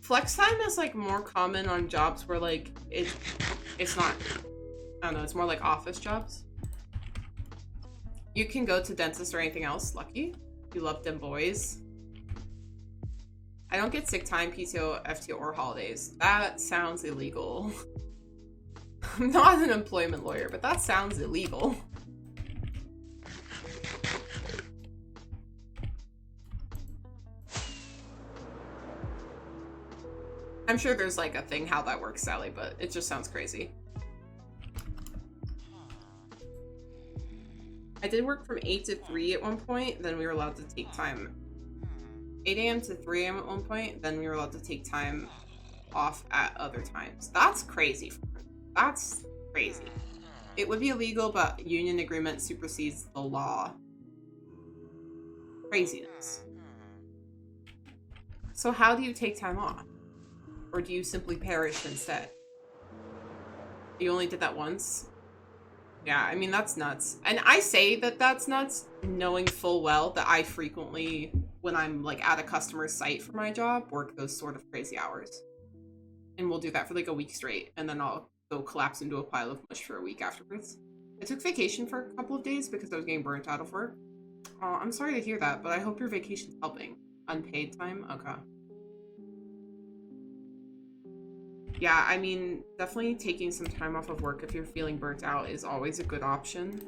Flex time is like more common on jobs where like it's not, I don't know, it's more like office jobs. You can go to dentist or anything else. Lucky. You love them boys. I don't get sick time, PTO, FTO, or holidays. That sounds illegal. I'm not an employment lawyer, but that sounds illegal. I'm sure there's like a thing how that works, Sally, but it just sounds crazy. I did work from 8 to 3 at one point, then we were allowed to take time. 8 a.m. to 3 a.m. at one point, then we were allowed to take time off at other times. That's crazy. That's crazy. It would be illegal, but union agreement supersedes the law. Craziness. So how do you take time off? Or do you simply perish instead? You only did that once? Yeah, I mean, that's nuts. And I say that that's nuts, knowing full well that I frequently, when I'm like at a customer's site for my job, work those sort of crazy hours. And we'll do that for like a week straight, and then I'll go collapse into a pile of mush for a week afterwards. I took vacation for a couple of days because I was getting burnt out of work. Oh, I'm sorry to hear that, but I hope your vacation's helping. Unpaid time? Okay. Yeah, I mean, definitely taking some time off of work if you're feeling burnt out is always a good option.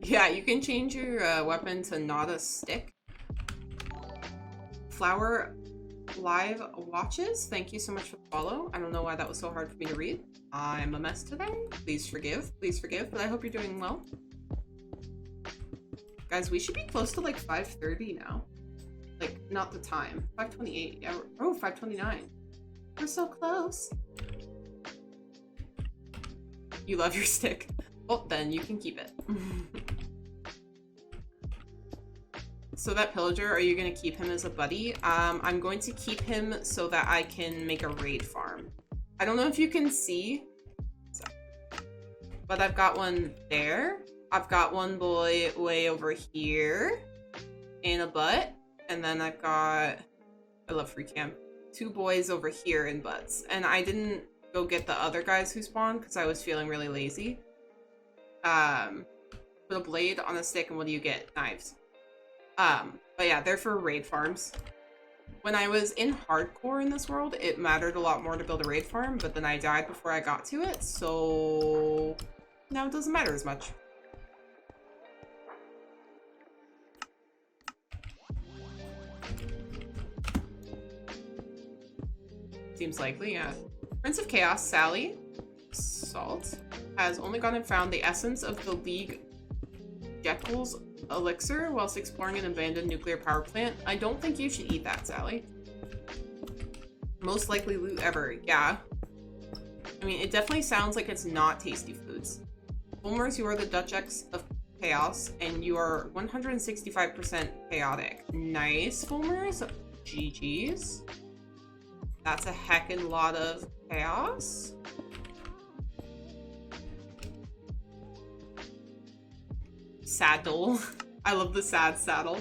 Yeah, you can change your weapon to not a stick. Flower Live Watches, thank you so much for the follow. I don't know why that was so hard for me to read. I'm a mess today. Please forgive, but I hope you're doing well. Guys, we should be close to like 5:30 now. Like, not the time. 5:28. Yeah, oh, 5:29. We're so close. You love your stick. Well, then you can keep it. So that pillager, are you going to keep him as a buddy? I'm going to keep him so that I can make a raid farm. I don't know if you can see, but I've got one there. I've got one boy way over here in a butt. And then I've got, I love free cam, 2 boys over here in butts. And I didn't go get the other guys who spawned because I was feeling really lazy. Put a blade on a stick, and what do you get? Knives. But yeah, they're for raid farms. When I was in hardcore in this world, it mattered a lot more to build a raid farm, but then I died before I got to it, so now it doesn't matter as much. Seems likely, yeah. Prince of Chaos, Sally, Salt, has only gone and found the essence of the League Jekyll's elixir whilst exploring an abandoned nuclear power plant. I don't think you should eat that, Sally. Most likely loot ever, yeah. I mean, it definitely sounds like it's not tasty foods. Fulmers, you are the Duchess of Chaos, and you are 165% chaotic. Nice, Fulmers. GG's. That's a heckin' lot of chaos. Saddle. I love the sad saddle.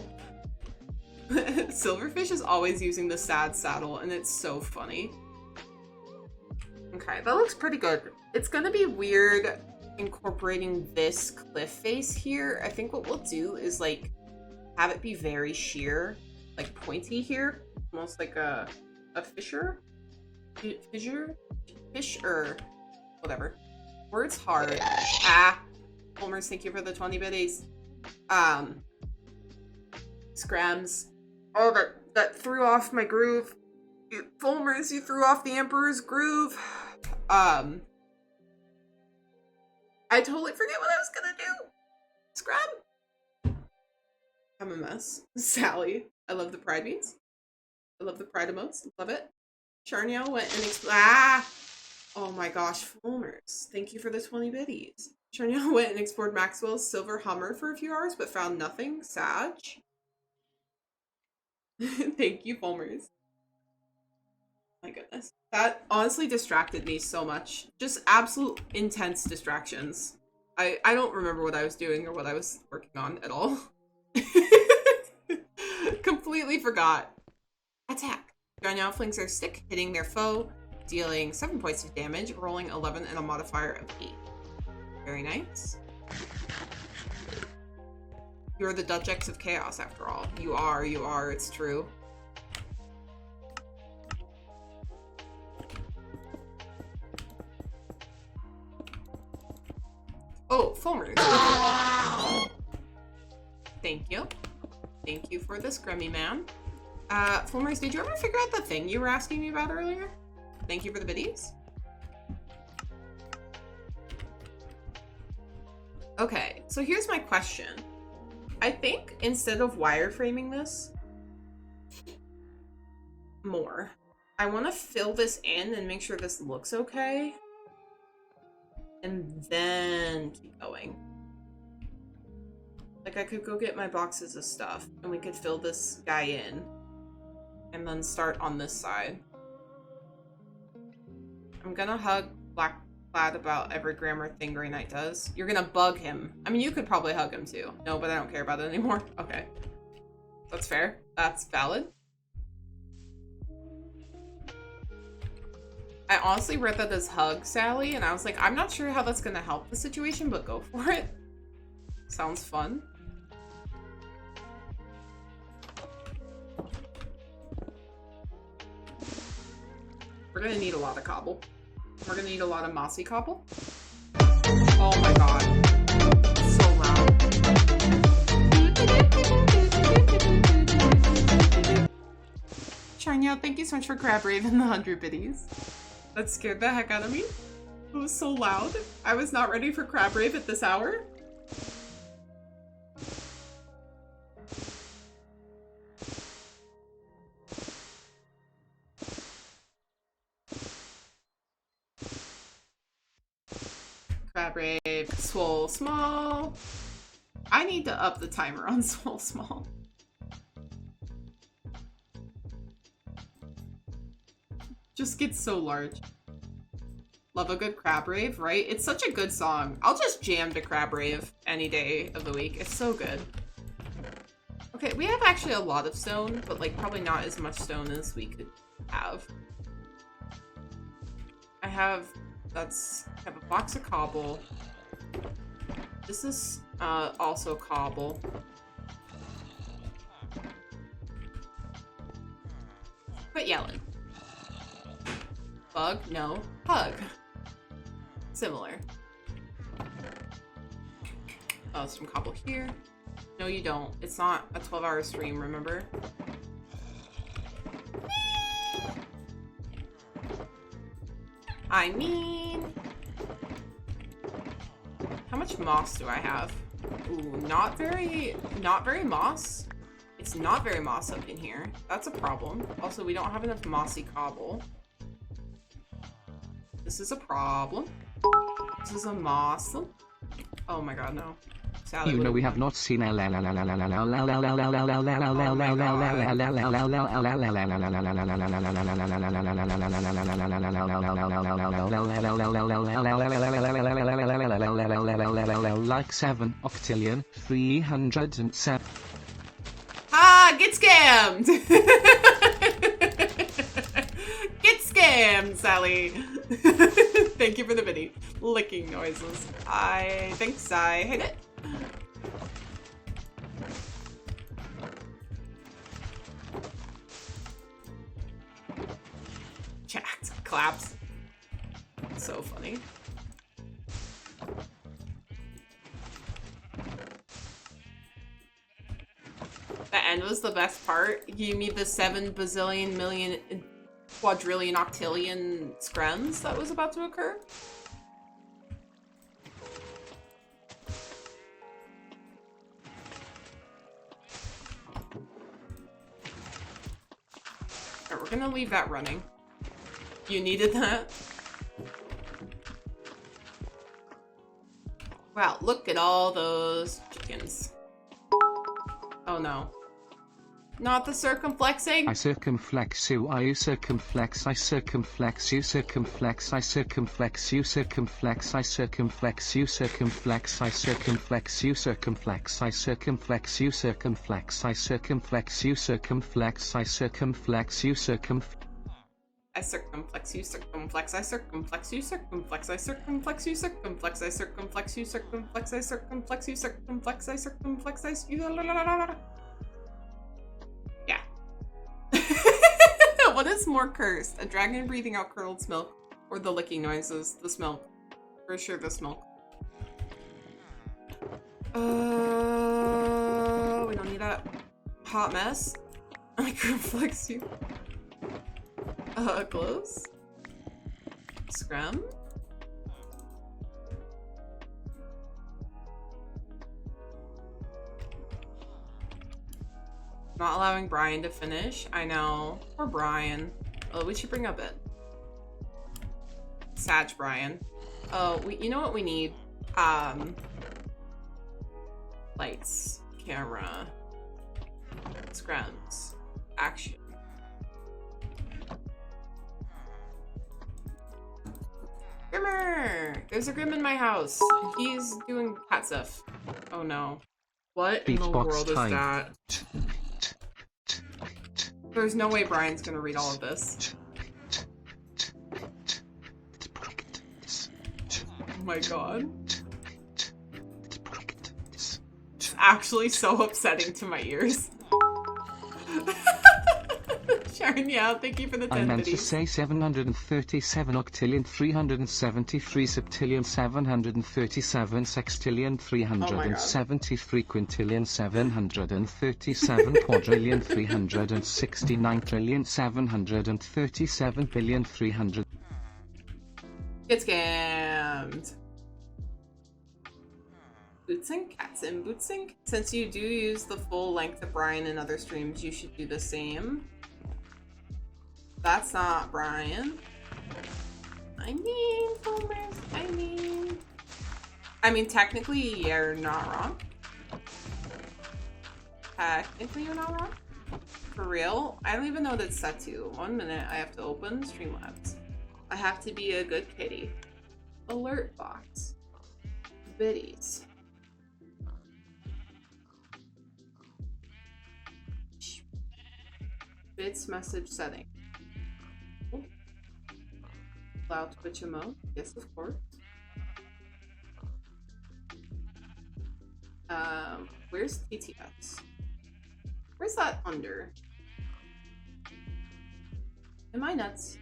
Silverfish is always using the sad saddle, and it's so funny. Okay, that looks pretty good. It's gonna be weird incorporating this cliff face here. I think what we'll do is like have it be very sheer, like pointy here, almost like a fissure, whatever. Word's hard. Fulmers, thank you for the 20 biddies. Scrams. Oh, that threw off my groove. Fulmers, you threw off the Emperor's groove. I totally forget what I was gonna do. Scram, I'm a mess. Sally. I love the pride beans. I love the pride emotes. Love it. Charniel went and ah! Oh my gosh, Fulmers. Thank you for the 20 biddies. Charniel went and explored Maxwell's silver Hummer for a few hours, but found nothing. Sag. Thank you, Fulmers. My goodness. That honestly distracted me so much. Just absolute intense distractions. I don't remember what I was doing or what I was working on at all. Completely forgot. Attack. Charniel flings their stick, hitting their foe, dealing 7 points of damage, rolling 11 and a modifier of 8. Very nice. You're the Duchess of Chaos, after all. You are, it's true. Oh, Fulmers. Thank you. Thank you for this, Grummy man. Fulmers, did you ever figure out the thing you were asking me about earlier? Thank you for the biddies. Okay, so here's my question. I think instead of wireframing this more, I want to fill this in and make sure this looks okay. And then keep going. Like, I could go get my boxes of stuff, and we could fill this guy in. And then start on this side. I'm gonna hug Black Plaid about every grammar thing Grey Knight does. You're gonna bug him. I mean, you could probably hug him too. No, but I don't care about it anymore. Okay. That's fair. That's valid. I honestly read that as hug Sally, and I was like, I'm not sure how that's gonna help the situation, but go for it. Sounds fun. We're gonna need a lot of cobble. We're gonna need a lot of mossy cobble. Oh my god. So loud. Charniel, thank you so much for Crab Rave and the 100 biddies. That scared the heck out of me. It was so loud. I was not ready for Crab Rave at this hour. Crab Rave, Swole Small. I need to up the timer on Swole Small. Just gets so large. Love a good Crab Rave, right? It's such a good song. I'll just jam to Crab Rave any day of the week. It's so good. Okay, we have actually a lot of stone, but like probably not as much stone as we could have. I have a box of cobble. This is also cobble. Quit yelling. Bug? No. Hug. Similar. Oh, some cobble here. No, you don't. It's not a 12-hour stream, remember? I mean... How much moss do I have? Ooh, not very moss. It's not very moss up in here. That's a problem. Also, we don't have enough mossy cobble. This is a problem. This is a moss. Oh my god, no. Sally, you know we have not seen like 7 octillion 307. Ah, get scammed! Get scammed, Sally! Thank you for the video. Licking noises. Thanks, I hate it. Jacked. Claps. So funny. The end was the best part. You mean the 7 bazillion million quadrillion octillion screms that was about to occur? we're gonna leave that running. You needed that? Wow, look at all those chickens. Oh no. Not the circumflexing? I circumflex you, I circumflex, I circumflex you, circumflex, I circumflex you, circumflex, I circumflex you, circumflex, I circumflex you, circumflex, I circumflex you, circumflex, I circumflex you, circumflex, I circumflex you, circumflex. I circumflex you, circumflex, I circumflex you, circumflex, I circumflex you, circumflex, I circumflex you, circumflex, I circumflex you, circumflex, I circumflex, I yeah. What is more cursed? A dragon breathing out curdled milk or the licking noises? This milk. For sure this milk. We don't need that hot mess. I circumflex you. Close. Scrum. Not allowing Brian to finish. I know. Poor Brian. Oh, we should bring up it. Sag Brian. Oh, you know what we need? Lights. Camera. Scrums. Action. Grimmer! There's a Grim in my house. He's doing cat stuff. Oh no. What in the world is that? There's no way Brian's gonna read all of this. Oh my god. It's actually so upsetting to my ears. Sharon, yeah, thank you for the 10 I meant biddies. to say 737 octillion 373 septillion 737 sextillion 373 quintillion 737 quadrillion 369 trillion 737 billion 300. Get scammed. Bootsync, Catsim, Bootsync. Since you do use the full length of Brian in other streams, you should do the same. That's not Brian. I mean, technically, you're not wrong. Technically, you're not wrong. For real, I don't even know what it's set to. 1 minute, I have to open Streamlabs. I have to be a good kitty. Alert box. Biddies. Bits message setting. Allow Twitch emote. Yes, of course. Where's TTS? Where's that under? Am I nuts?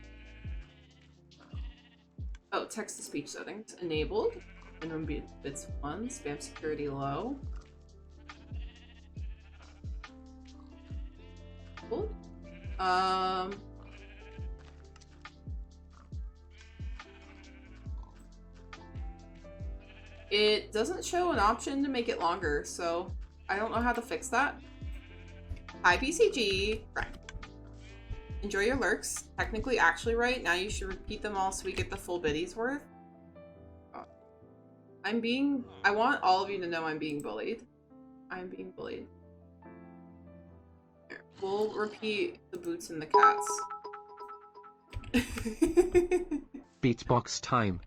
Oh, text-to-speech settings. Enabled. Minimum bits 1. Spam security low. Cool. It doesn't show an option to make it longer, so I don't know how to fix that. Hi, PCG. Right. Enjoy your lurks. Technically, actually right. Now you should repeat them all so we get the full biddies worth. I want all of you to know I'm being bullied. I'm being bullied. Here, we'll repeat the boots and the cats. Beatbox time.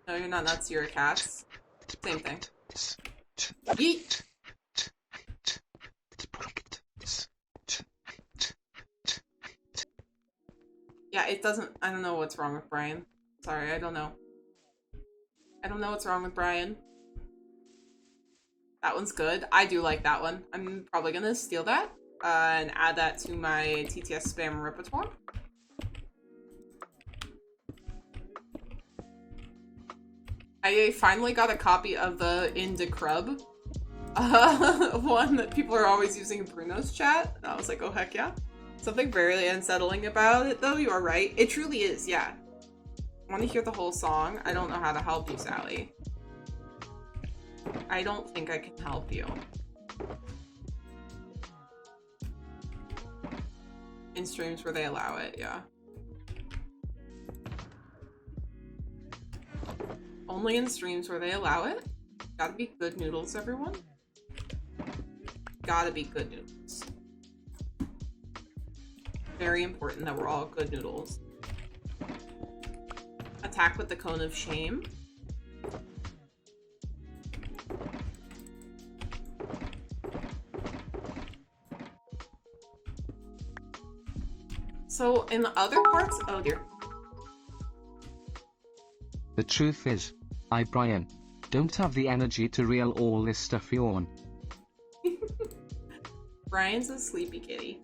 No, you're not nuts, you're a cat. Same thing. Yeet! Yeah, it doesn't. I don't know what's wrong with Brian. Sorry, I don't know. I don't know what's wrong with Brian. That one's good. I do like that one. I'm probably gonna steal that and add that to my TTS spam repertoire. I finally got a copy of the Inda Crub one that people are always using in Bruno's chat. And I was like, oh heck yeah. Something very unsettling about it though, you are right. It truly is, yeah. I want to hear the whole song. I don't know how to help you, Sally. I don't think I can help you. In streams where they allow it, yeah. Only in streams where they allow it. Gotta be good noodles, everyone. Gotta be good noodles. Very important that we're all good noodles. Attack with the cone of shame. So in the other parts, oh dear. The truth is, I, Brian, don't have the energy to reel all this stuff on. Brian's a sleepy kitty.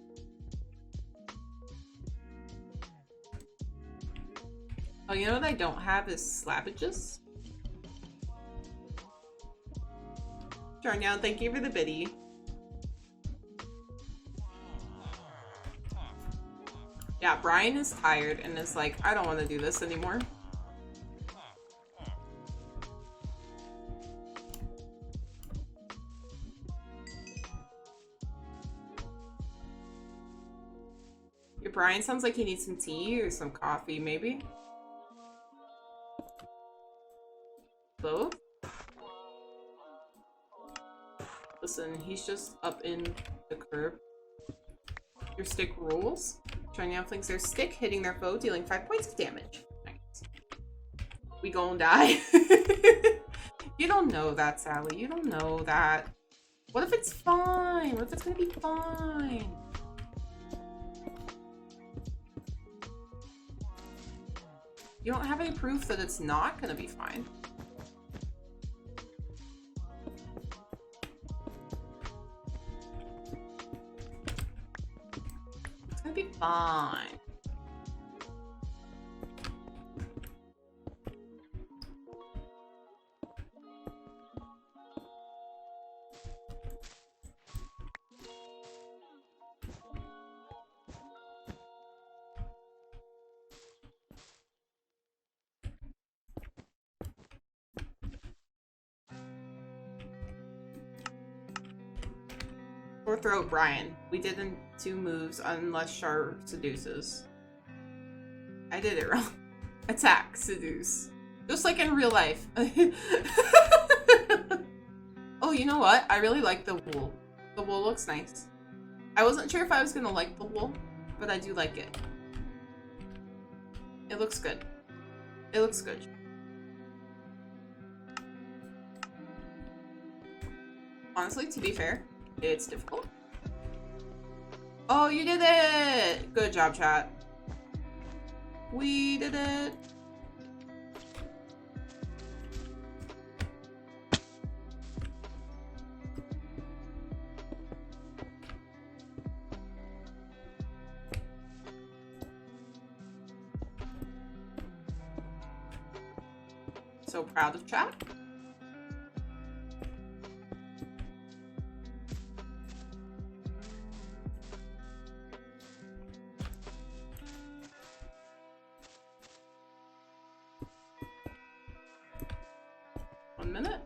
Oh, you know what I don't have is slappages? Jarnian, thank you for the biddy. Yeah, Brian is tired and is like, I don't want to do this anymore. Your Brian sounds like he needs some tea or some coffee, maybe. Both? Listen, he's just up in the curb. Your stick rules. China thinks their stick, hitting their foe, dealing 5 points of damage. Nice. We gon' die. You don't know that, Sally. You don't know that. What if it's fine? What if it's gonna be fine? You don't have any proof that it's not gonna be fine. It's gonna be fine. Sore throat, Brian. We did in 2 moves unless Char seduces. I did it wrong. Attack, seduce. Just like in real life. Oh, you know what? I really like the wool. The wool looks nice. I wasn't sure if I was gonna like the wool, but I do like it. It looks good. It looks good. Honestly, to be fair, it's difficult. Oh, you did it! Good job, chat. We did it. So proud of chat. Minute.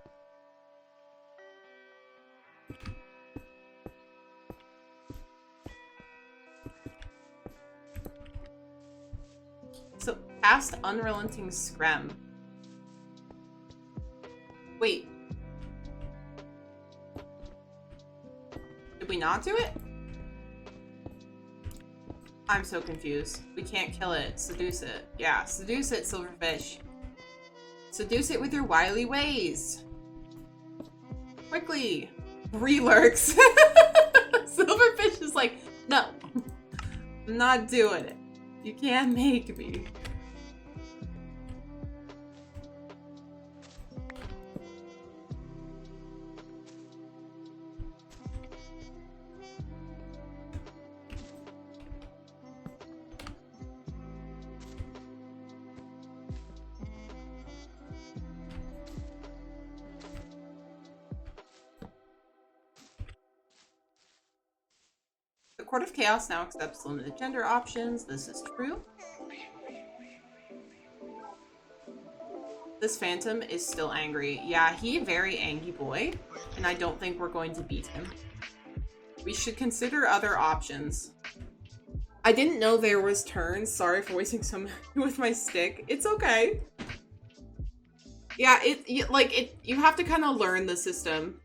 So, past unrelenting scram. Wait. Did we not do it? I'm so confused. We can't kill it. Seduce it. Yeah, seduce it, Silverfish. Seduce it with your wily ways. Quickly. Relurks. Silverfish is like, no. I'm not doing it. You can't make me. The Court of Chaos now accepts limited gender options. This is true. This Phantom is still angry. Yeah, he a very angry boy, and I don't think we're going to beat him. We should consider other options. I didn't know there was turns. Sorry for wasting so much with my stick. It's okay. Yeah, you have to kind of learn the system.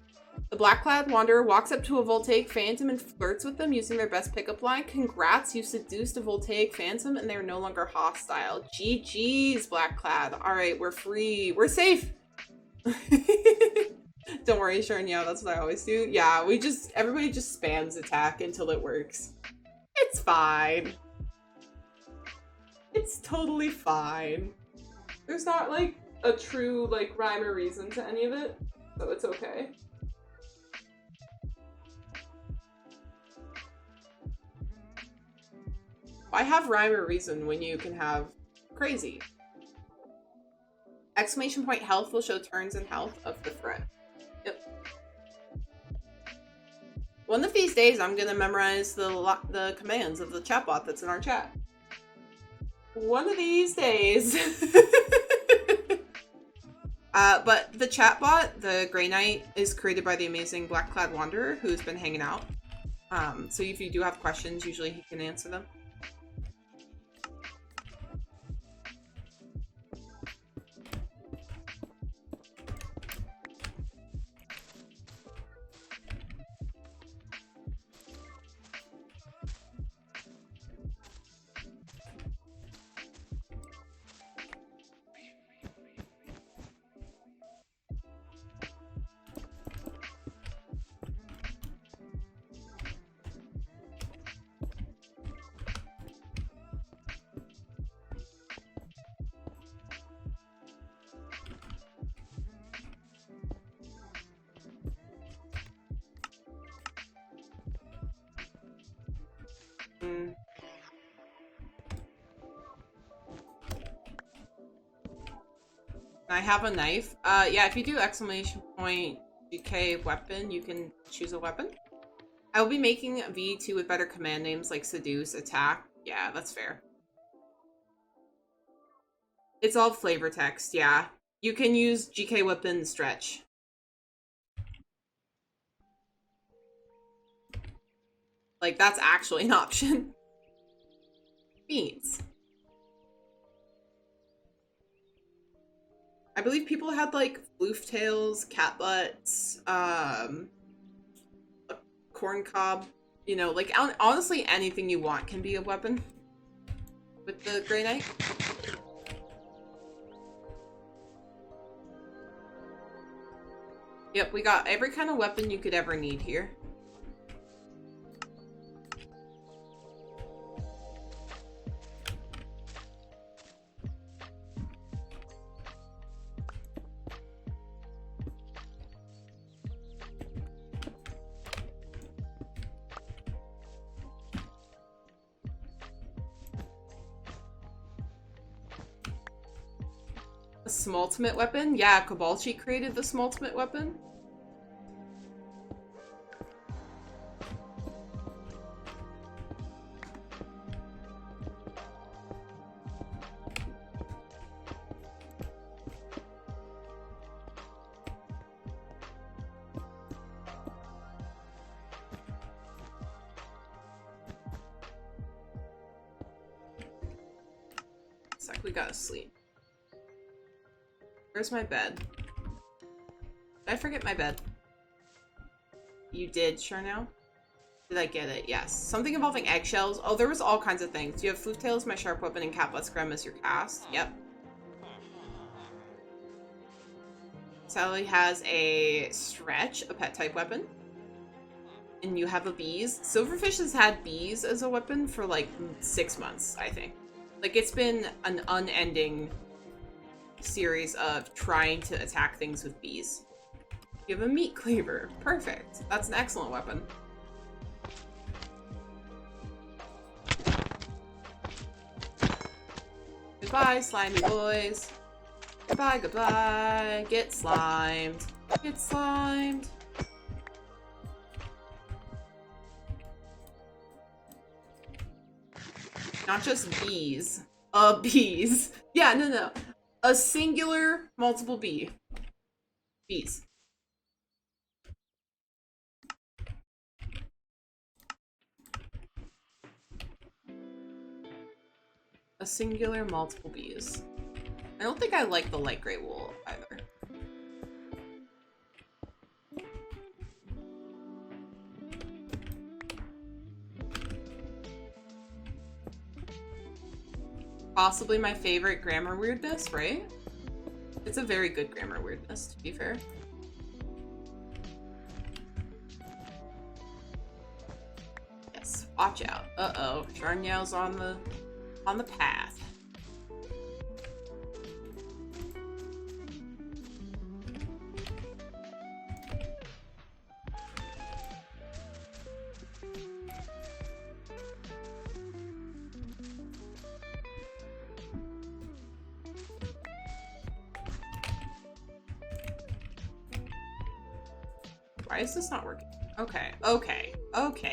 The Black-Clad Wanderer walks up to a Voltaic Phantom and flirts with them using their best pickup line. Congrats, you seduced a Voltaic Phantom and they're no longer hostile. GG's, Black-Clad. Alright, we're free. We're safe! Don't worry, Sharon. Yeah, that's what I always do. Yeah, everybody just spams attack until it works. It's fine. It's totally fine. There's not, like, a true, like, rhyme or reason to any of it, so it's okay. Why have rhyme or reason when you can have crazy? Exclamation point health will show turns and health of the threat. Yep. One of these days, I'm gonna memorize the commands of the chatbot that's in our chat. One of these days. But the chatbot, the Grey Knight, is created by the amazing Black-Clad Wanderer, who's been hanging out. So if you do have questions, usually he can answer them. I have a knife. Yeah, if you do exclamation point GK weapon, you can choose a weapon. I will be making a V2 with better command names like seduce, attack. Yeah, that's fair. It's all flavor text, yeah. You can use GK weapon stretch. Like, that's actually an option. Beans. I believe people had, like, floof tails, cat butts, a corn cob. You know, like, honestly, anything you want can be a weapon with the Grey Knight. Yep, we got every kind of weapon you could ever need here. A SmoLCatzZ weapon? Yeah, Kobalchi created the SmoLCatzZ weapon. It's like we gotta sleep. Where's my bed? Did I forget my bed? You did, sure now? Did I get it? Yes. Something involving eggshells. Oh, there was all kinds of things. You have floof tails, my sharp weapon, and catbutt scrum as your cast. Yep. Sally has a stretch, a pet type weapon. And you have a bees. Silverfish has had bees as a weapon for like 6 months, I think. Like, it's been an unending series of trying to attack things with bees. You have a meat cleaver. Perfect. That's an excellent weapon. Goodbye, slimy boys. Goodbye, goodbye. Get slimed. Get slimed. Not just bees. Bees. Yeah, no. A singular multiple bees. A singular multiple bees. I don't think I like the light gray wool either. Possibly my favorite grammar weirdness, right? It's a very good grammar weirdness, to be fair. Yes, watch out. Uh-oh, Sharnyell's on the path. Why is this not working? Okay,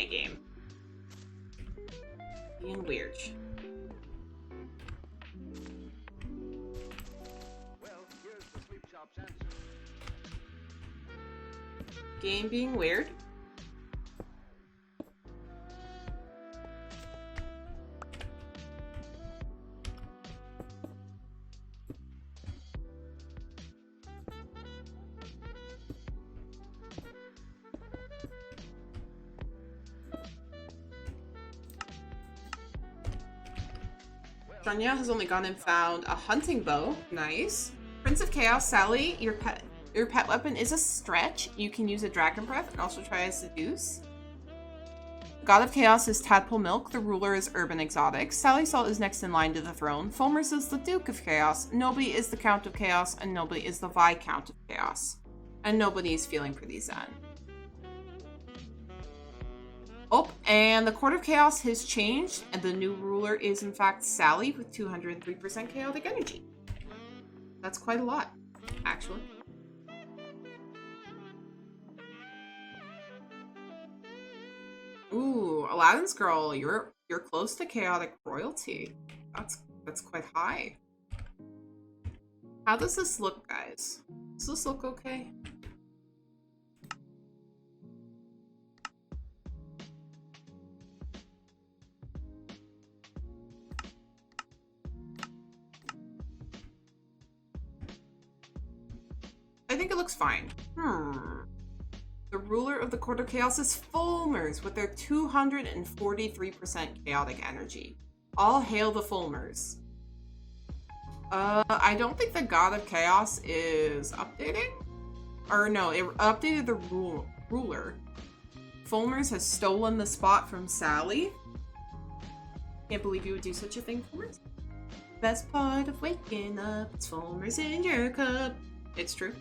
game. Being weird. Well, here's the sweet shop's answer. Game being weird. Janya has only gone and found a hunting bow. Nice. Prince of Chaos, Sally, your pet weapon is a stretch. You can use a dragon breath and also try to seduce. God of Chaos is Tadpole Milk. The ruler is Urban Exotic. Sally Salt is next in line to the throne. Fulmers is the Duke of Chaos. Nobody is the Count of Chaos, and nobody is the Viscount of Chaos. And nobody is feeling pretty zen. Oh, and the Court of Chaos has changed, and the new ruler is in fact Sally with 203% chaotic energy. That's quite a lot, actually. Ooh, Aladdin's girl, you're close to chaotic royalty. That's quite high. How does this look, guys? Does this look okay? I think it looks fine. The ruler of the Court of Chaos is Fulmers with their 243% chaotic energy. All hail the Fulmers. I don't think the God of Chaos is updating. Or no, it updated the ruler. Fulmers has stolen the spot from Sally. Can't believe you would do such a thing, Fulmers. Best part of waking up, it's Fulmers in your cup. It's true.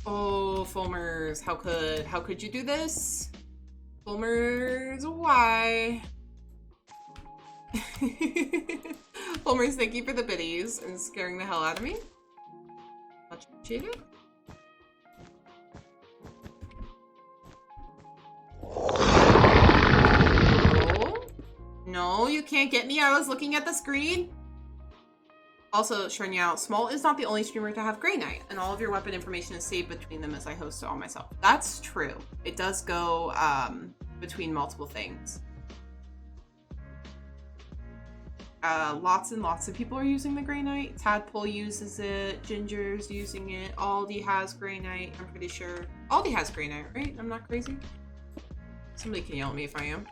Oh, Fulmers, how could you do this? Fulmers, why? Fulmers, thank you for the biddies and scaring the hell out of me. Much appreciated. No, you can't get me. I was looking at the screen. Also, Sharnyell, Small is not the only streamer to have Grey Knight, and all of your weapon information is saved between them as I host it all myself. That's true. It does go between multiple things. Lots and lots of people are using the Grey Knight. Tadpole uses it. Ginger's using it. Aldi has Grey Knight, I'm pretty sure. Aldi has Grey Knight, right? I'm not crazy. Somebody can yell at me if I am.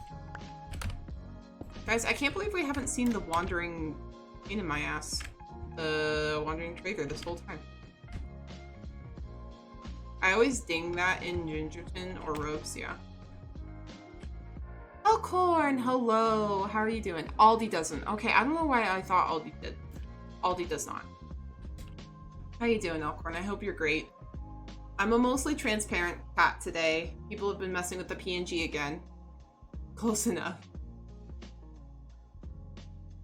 Guys, I can't believe we haven't seen the wandering pain in my ass. The wandering trader this whole time. I always ding that in Gingerton or Robes, yeah. Oh, Corn, hello. How are you doing? Aldi doesn't. Okay, I don't know why I thought Aldi did. Aldi does not. How you doing, Elkhorn? I hope you're great. I'm a mostly transparent cat today. People have been messing with the PNG again. Close enough.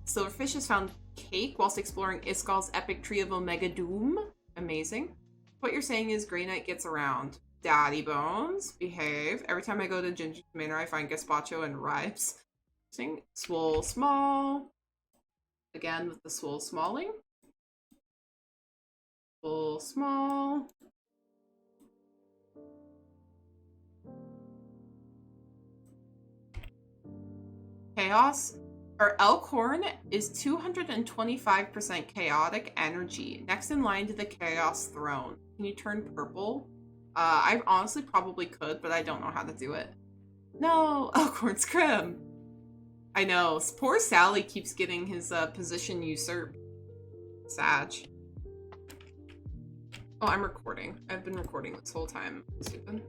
Silverfish has found cake whilst exploring Iskal's epic tree of Omega Doom. Amazing. What you're saying is Grey Knight gets around. Daddy Bones, behave. Every time I go to Ginger Manor, I find Gazpacho and Ribes. Sing. Swole Small. Again with the Swole Smalling. Swole Small. Chaos. Our Elkhorn is 225% chaotic energy. Next in line to the Chaos Throne. Can you turn purple? I honestly probably could, but I don't know how to do it. No, Elkhorn's Crim. I know. Poor Sally keeps getting his position usurped. Sag. Oh, I'm recording. I've been recording this whole time. Stupid.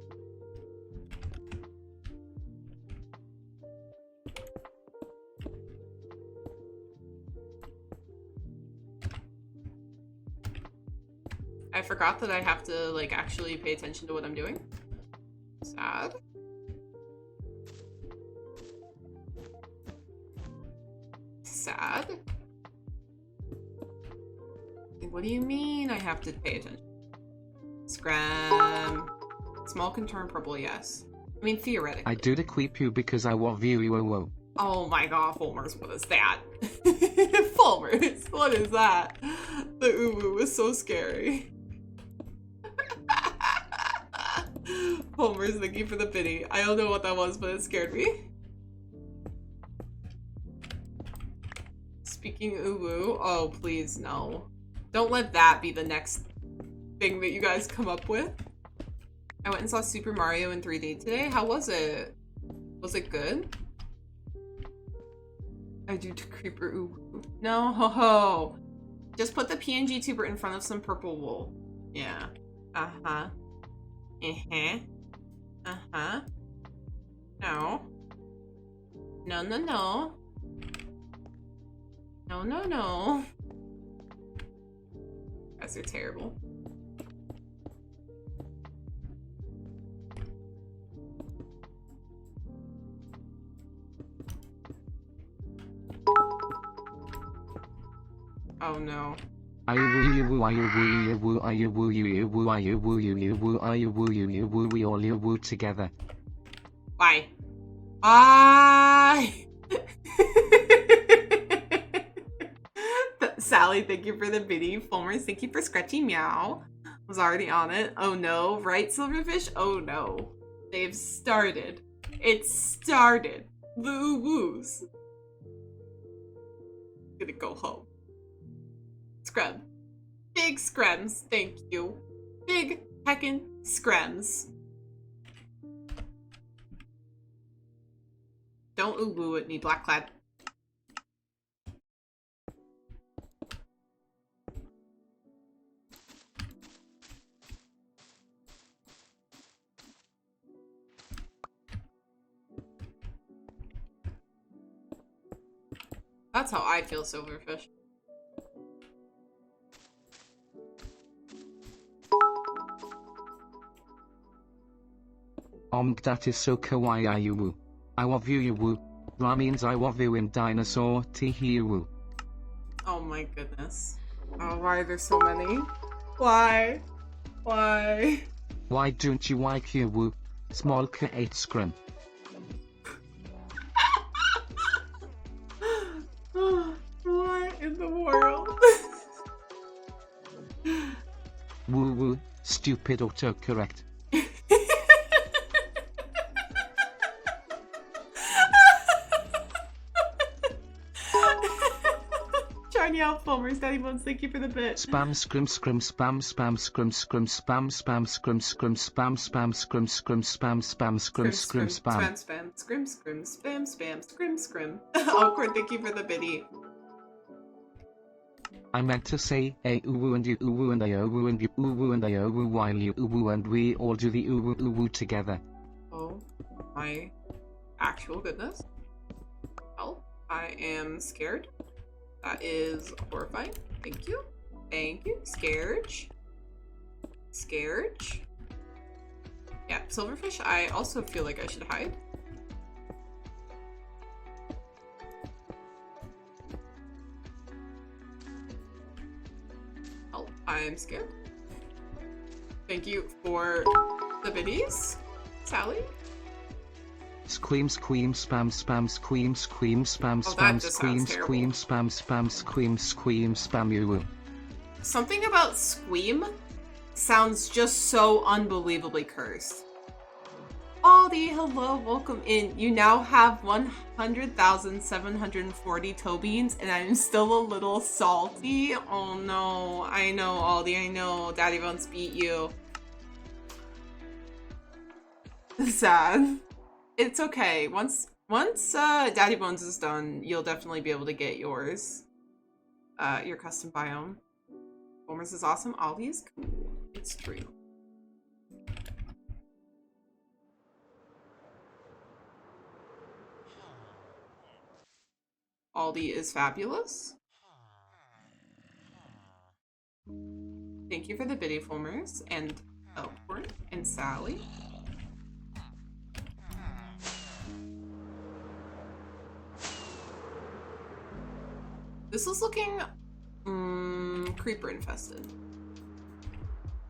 I forgot that I have to, like, actually pay attention to what I'm doing. Sad. Sad. What do you mean I have to pay attention? Scram. Small can turn purple, yes. I mean, theoretically. I do the creep you because I want view you. Oh. Oh my god, Fulmers, what is that? Fulmers, what is that? The uwu was so scary. Fulmers, thank you for the pity. I don't know what that was, but it scared me. Speaking uwu, oh please no. Don't let that be the next thing that you guys come up with. I went and saw Super Mario in 3D today. How was it? Was it good? I do to creeper uwu. No, ho ho. Just put the PNG tuber in front of some purple wool. Yeah. Uh-huh. Uh-huh. Uh-huh. No. No, no, no. No, no, no. You guys are terrible. Oh no. We all you together. Bye. Bye. Sally, thank you for the biddy. Fulmers, thank you for Scratchy Meow. Was already on it. Oh no, right, Silverfish? Oh no. They've started. It started. The woos. Gonna go home. Scrub. Big screms, thank you. Big heckin' screms. Don't uwu at me, Blackclad. That's how I feel, Silverfish. That is so kawaii you. I love you woo. Ramins I love you in dinosaur tee woo. Oh my goodness. Oh, why are there so many? Why? Why? Why don't you like you woo? SmoLCatzZ scrim. What in the world? Woo woo, stupid autocorrect. Shiny out, Fulmers, Daddy Bones, thank you for the bit. Spam scrim scrim spam spam scrim scrim spam spam scrim scrim spam spam scrim scrim spam spam scrim scrim spam Spam, scrim, scrim, spam, spam, scrim, scrim. Awkward, thank you for the biddy. I meant to say a uwu and you uwu and I uwu and you uwu and I uwu while you uwu and we all do the uwu uwu together. Oh my actual goodness. Well, I am scared. That is horrifying. Thank you. Thank you. Scared. Scared. Yeah, Silverfish, I also feel like I should hide. I'm scared. Thank you for the biddies, Sally. Scream, scream, spam, spam, scream, scream, spam, Oh, that spam, just scream, sounds terrible. scream, spam, spam, scream, scream, spam, you. Something about Squeam sounds just so unbelievably cursed. Aldi, hello, welcome in. You now have 100,740 toe beans, and I'm still a little salty. Oh no, I know, Aldi, I know. Daddy Bones beat you. Sad. It's okay. Once Daddy Bones is done, you'll definitely be able to get yours. Your custom biome. Boomers is awesome. Aldi is cool. It's true. Aldi is fabulous. Thank you for the biddy foamers and Elkhorn and Sally. This is looking creeper infested.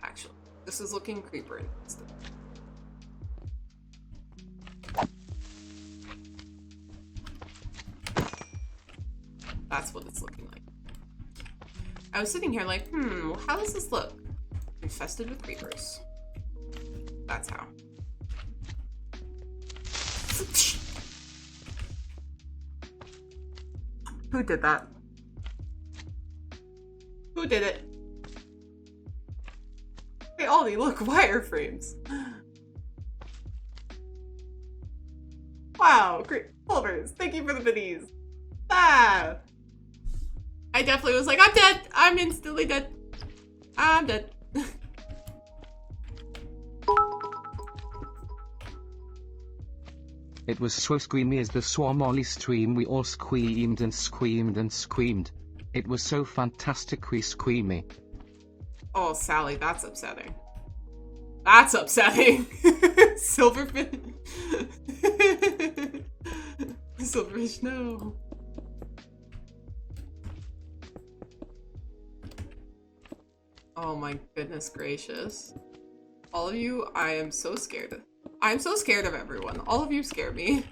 Actually, this is looking creeper infested. That's what it's looking like. I was sitting here like, how does this look? Infested with creepers. That's how. Who did that? Who did it? Hey, Aldi, look, wireframes. Wow, great. Pulvers, thank you for the biddies. Ah! I definitely was like, I'm dead! I'm instantly dead. I'm dead. It was so screamy as the Swamoli stream. We all screamed and screamed and screamed. It was so fantastically screamy. Oh, Sally, that's upsetting. That's upsetting. Silverfish. Silverfish, no. Oh my goodness gracious. All of you, I am so scared. I'm so scared of everyone. All of you scare me.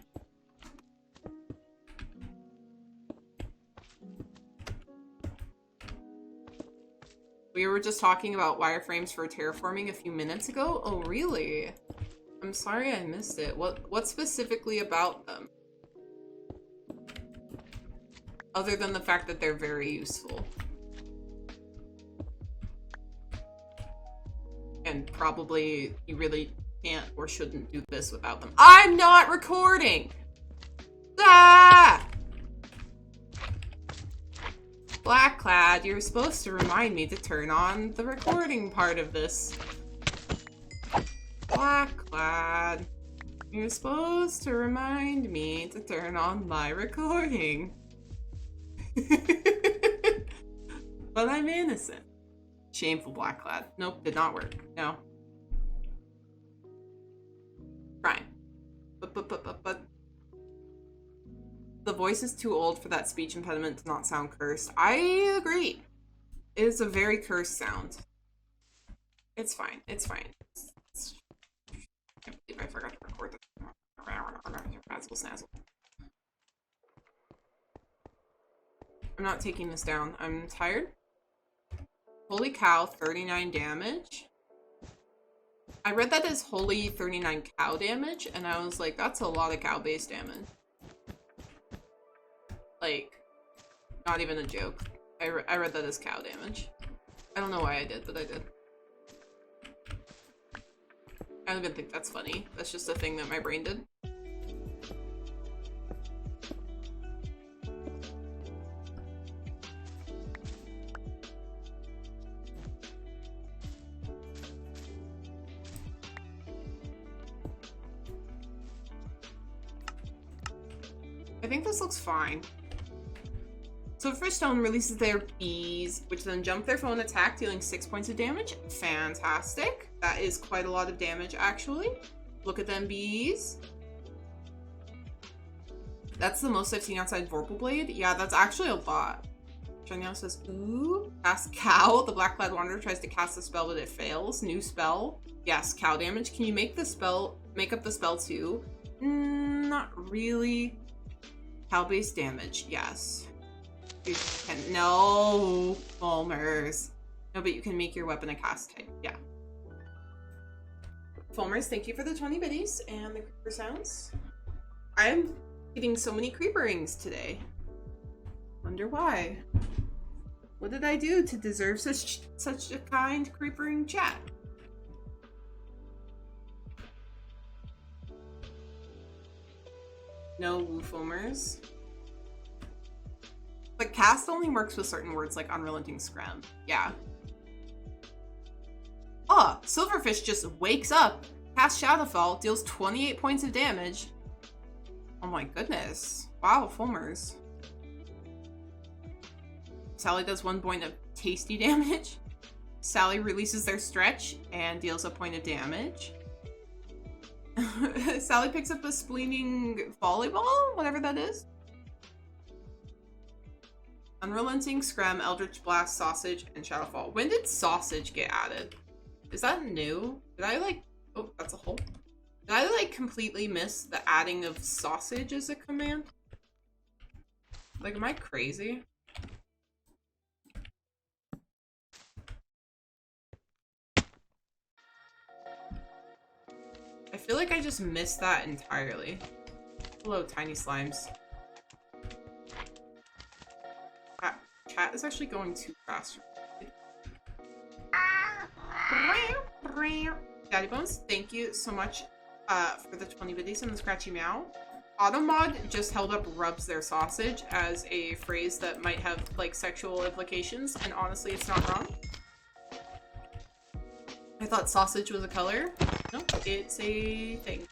We were just talking about wireframes for terraforming a few minutes ago. Oh, really? I'm sorry I missed it. What specifically about them? Other than the fact that they're very useful. And probably you really can't or shouldn't do this without them. I'm not recording! Ah! Blackclad, you're supposed to remind me to turn on the recording part of this. Blackclad, you're supposed to remind me to turn on my recording. But I'm innocent. Shameful, Blackclad. Nope, did not work. No. Fine. But the voice is too old for that speech impediment to not sound cursed. I agree. It is a very cursed sound. It's fine. It's fine. I can't believe I forgot to record the razzle snazzle. I'm not taking this down. I'm tired. Holy cow, 39 damage. I read that as holy 39 cow damage, and I was like, that's a lot of cow-based damage. Like, not even a joke. I read that as cow damage. I don't know why I did, but I did. I don't even think that's funny. That's just a thing that my brain did. I think this looks fine. So Fish Stone releases their bees, which then jump their phone attack, dealing 6 points of damage. Fantastic. That is quite a lot of damage, actually. Look at them bees. That's the most I've seen outside Vorpal Blade. Yeah, that's actually a lot. Chanel says, ooh. Cast cow. The Black-clad wanderer tries to cast a spell, but it fails. New spell. Yes, cow damage. Can you make the spell, make up the spell too? Not really. Cow-based damage, yes. You can, no, Fulmers. No, but you can make your weapon a cast type, yeah. Fulmers, thank you for the 20 biddies and the creeper sounds. I'm getting so many creeper rings today. Wonder why. What did I do to deserve such a kind creepering chat? No woofomers. But cast only works with certain words like unrelenting scram. Yeah. Oh, Silverfish just wakes up, casts Shadowfall, deals 28 points of damage. Oh my goodness. Wow, Fulmers. Sally does 1 point of tasty damage. Sally releases their stretch and deals a point of damage. Sally picks up a spleening volleyball, whatever that is. Unrelenting Scram, Eldritch Blast, Sausage, and Shadowfall. When did Sausage get added? Is that new? Did I like... Oh, that's a hole. Did I like completely miss the adding of Sausage as a command? Like, am I crazy? I feel like I just missed that entirely. Hello, tiny slimes. Chat is actually going too fast. Daddy Bones, thank you so much for the 20 biddies and the scratchy meow. Automod just held up rubs their sausage as a phrase that might have like sexual implications, and honestly it's not wrong. I thought sausage was a color. No, it's a thing.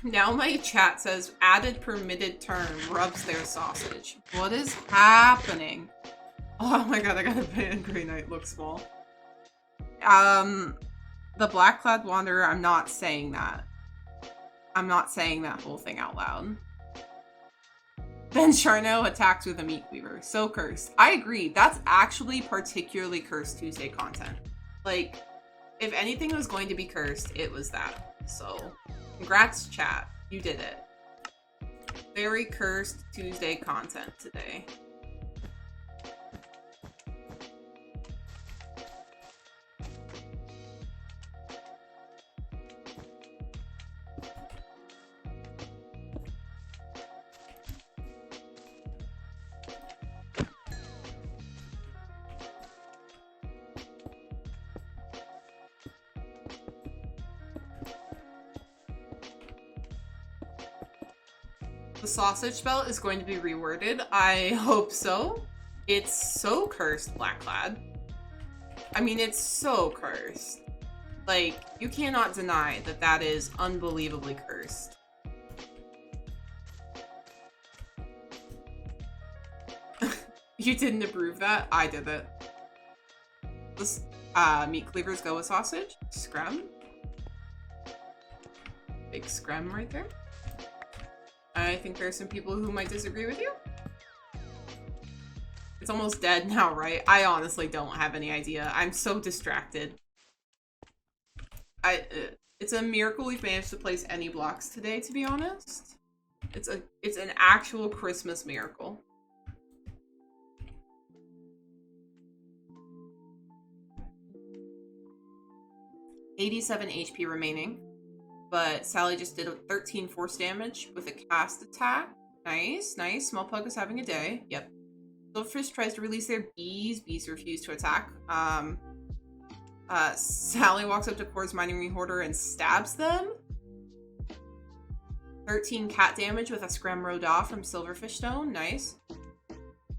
Now my chat says added permitted term rubs their sausage. What is happening? Oh my god, I gotta ban Grey Knight looks small. The Black-clad wanderer, I'm not saying that. I'm not saying that whole thing out loud. Then Charno attacks with a meat cleaver. So cursed. I agree. That's actually particularly cursed Tuesday content. Like, if anything was going to be cursed, it was that. So, congrats, chat. You did it. Very cursed Tuesday content today. The sausage spell is going to be reworded. I hope so. It's so cursed, Black-clad. I mean, it's so cursed. Like, you cannot deny that that is unbelievably cursed. You didn't approve that? I did it. This, meat cleavers go with sausage. Scrum. Big scrum right there. I think there are some people who might disagree with you. It's almost dead now, right? I honestly don't have any idea. I'm so distracted. It's a miracle we've managed to place any blocks today, to be honest. It's an actual Christmas miracle. $87 HP remaining. But Sally just did a 13 force damage with a cast attack. Nice, nice. Small Pug is having a day. Yep. Silverfish tries to release their bees. Bees refuse to attack. Sally walks up to Core's Mining Rehoarder and stabs them. 13 cat damage with a Scram Roda from Silverfish Stone. Nice.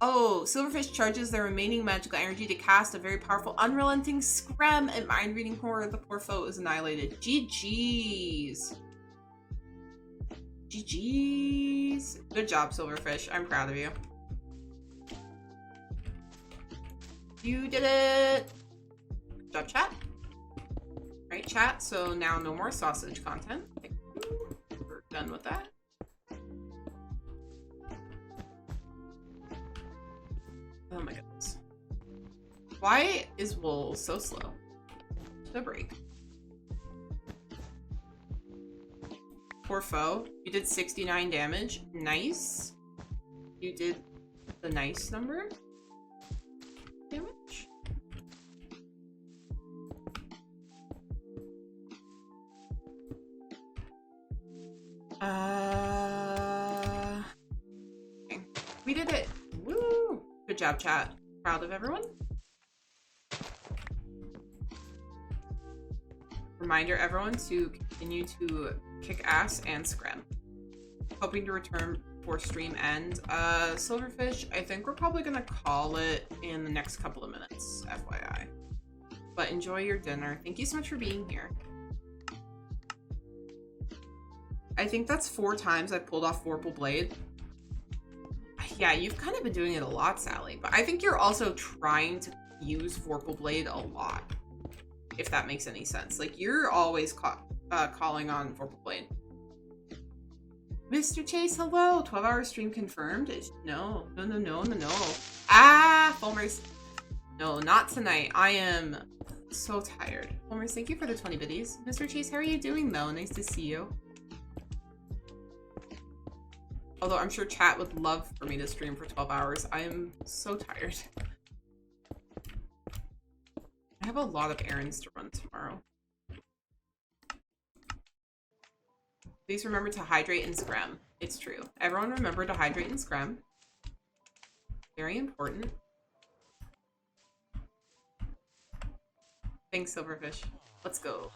Oh, Silverfish charges their remaining magical energy to cast a very powerful Unrelenting Scram at Mind Reading Horror. The poor foe is annihilated. GG's. GG's. Good job, Silverfish. I'm proud of you. You did it. Good job, chat. Right, chat. So now no more sausage content. We're done with that. Oh my goodness. Why is wool so slow to break? Poor foe. You did 69 damage. Nice. You did the nice number damage. Okay. We did it. Woo! Good job, chat. Proud of everyone. Reminder everyone to continue to kick ass and scrim. Hoping to return for stream end. Silverfish, I think we're probably gonna call it in the next couple of minutes, FYI. But enjoy your dinner. Thank you so much for being here. I think that's 4 times I pulled off Vorpal Blade. Yeah, you've kind of been doing it a lot, Sally. But I think you're also trying to use Vorpal Blade a lot. If that makes any sense. Like, you're always calling on Vorpal Blade. Mr. Chase, hello! 12-hour stream confirmed? No. Ah! Fulmers. No, not tonight. I am so tired. Fulmers, thank you for the 20 biddies. Mr. Chase, how are you doing, though? Nice to see you. Although I'm sure chat would love for me to stream for 12 hours. I am so tired. I have a lot of errands to run tomorrow. Please remember to hydrate and scram. It's true. Everyone remember to hydrate and scram. Very important. Thanks, Silverfish. Let's go.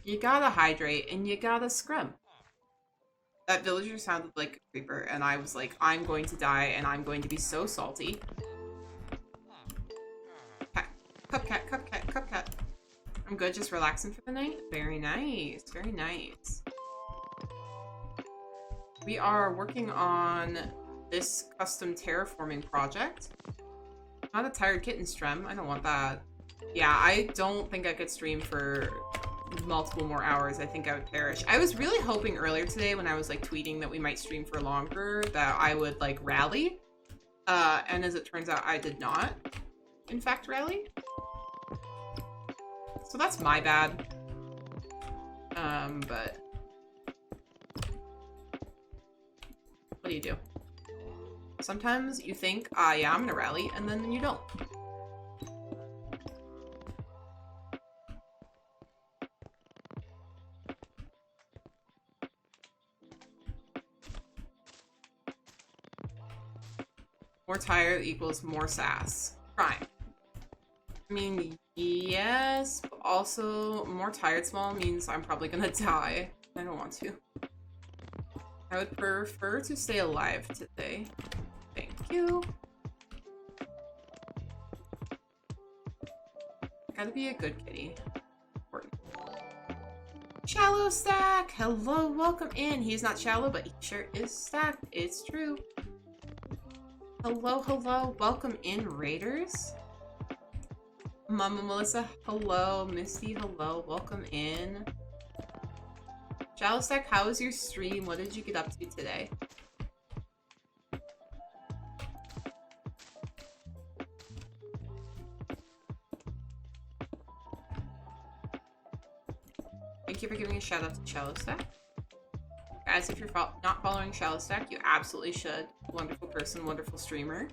You gotta hydrate and you gotta scram. That villager sounded like a creeper, and I was like, I'm going to die and I'm going to be so salty. Cupcat. I'm good, just relaxing for the night. Very nice, very nice. We are working on this custom terraforming project. Not a tired kitten stream. I don't want that. Yeah, I don't think I could stream for multiple more hours. I think I would perish. I was really hoping earlier today when I was like tweeting that we might stream for longer that I would like rally. And as it turns out, I did not, in fact, rally. So that's my bad. But what do you do? Sometimes you think, yeah, I'm gonna rally, and then you don't. More tired equals more sass. Crime. I mean, yes, but also more tired small means I'm probably gonna die. I don't want to. I would prefer to stay alive today. Thank you. Gotta be a good kitty. Important. Shallow Stack! Hello, welcome in. He's not shallow, but he sure is stacked. It's true. Hello, hello. Welcome in, Raiders. Mama Melissa, hello. Misty, hello. Welcome in. Shallow Stack, how was your stream? What did you get up to today? Thank you for giving a shout out to Shallow Stack. Guys, if you're not following Shallow Stack, you absolutely should. Wonderful person, wonderful streamer.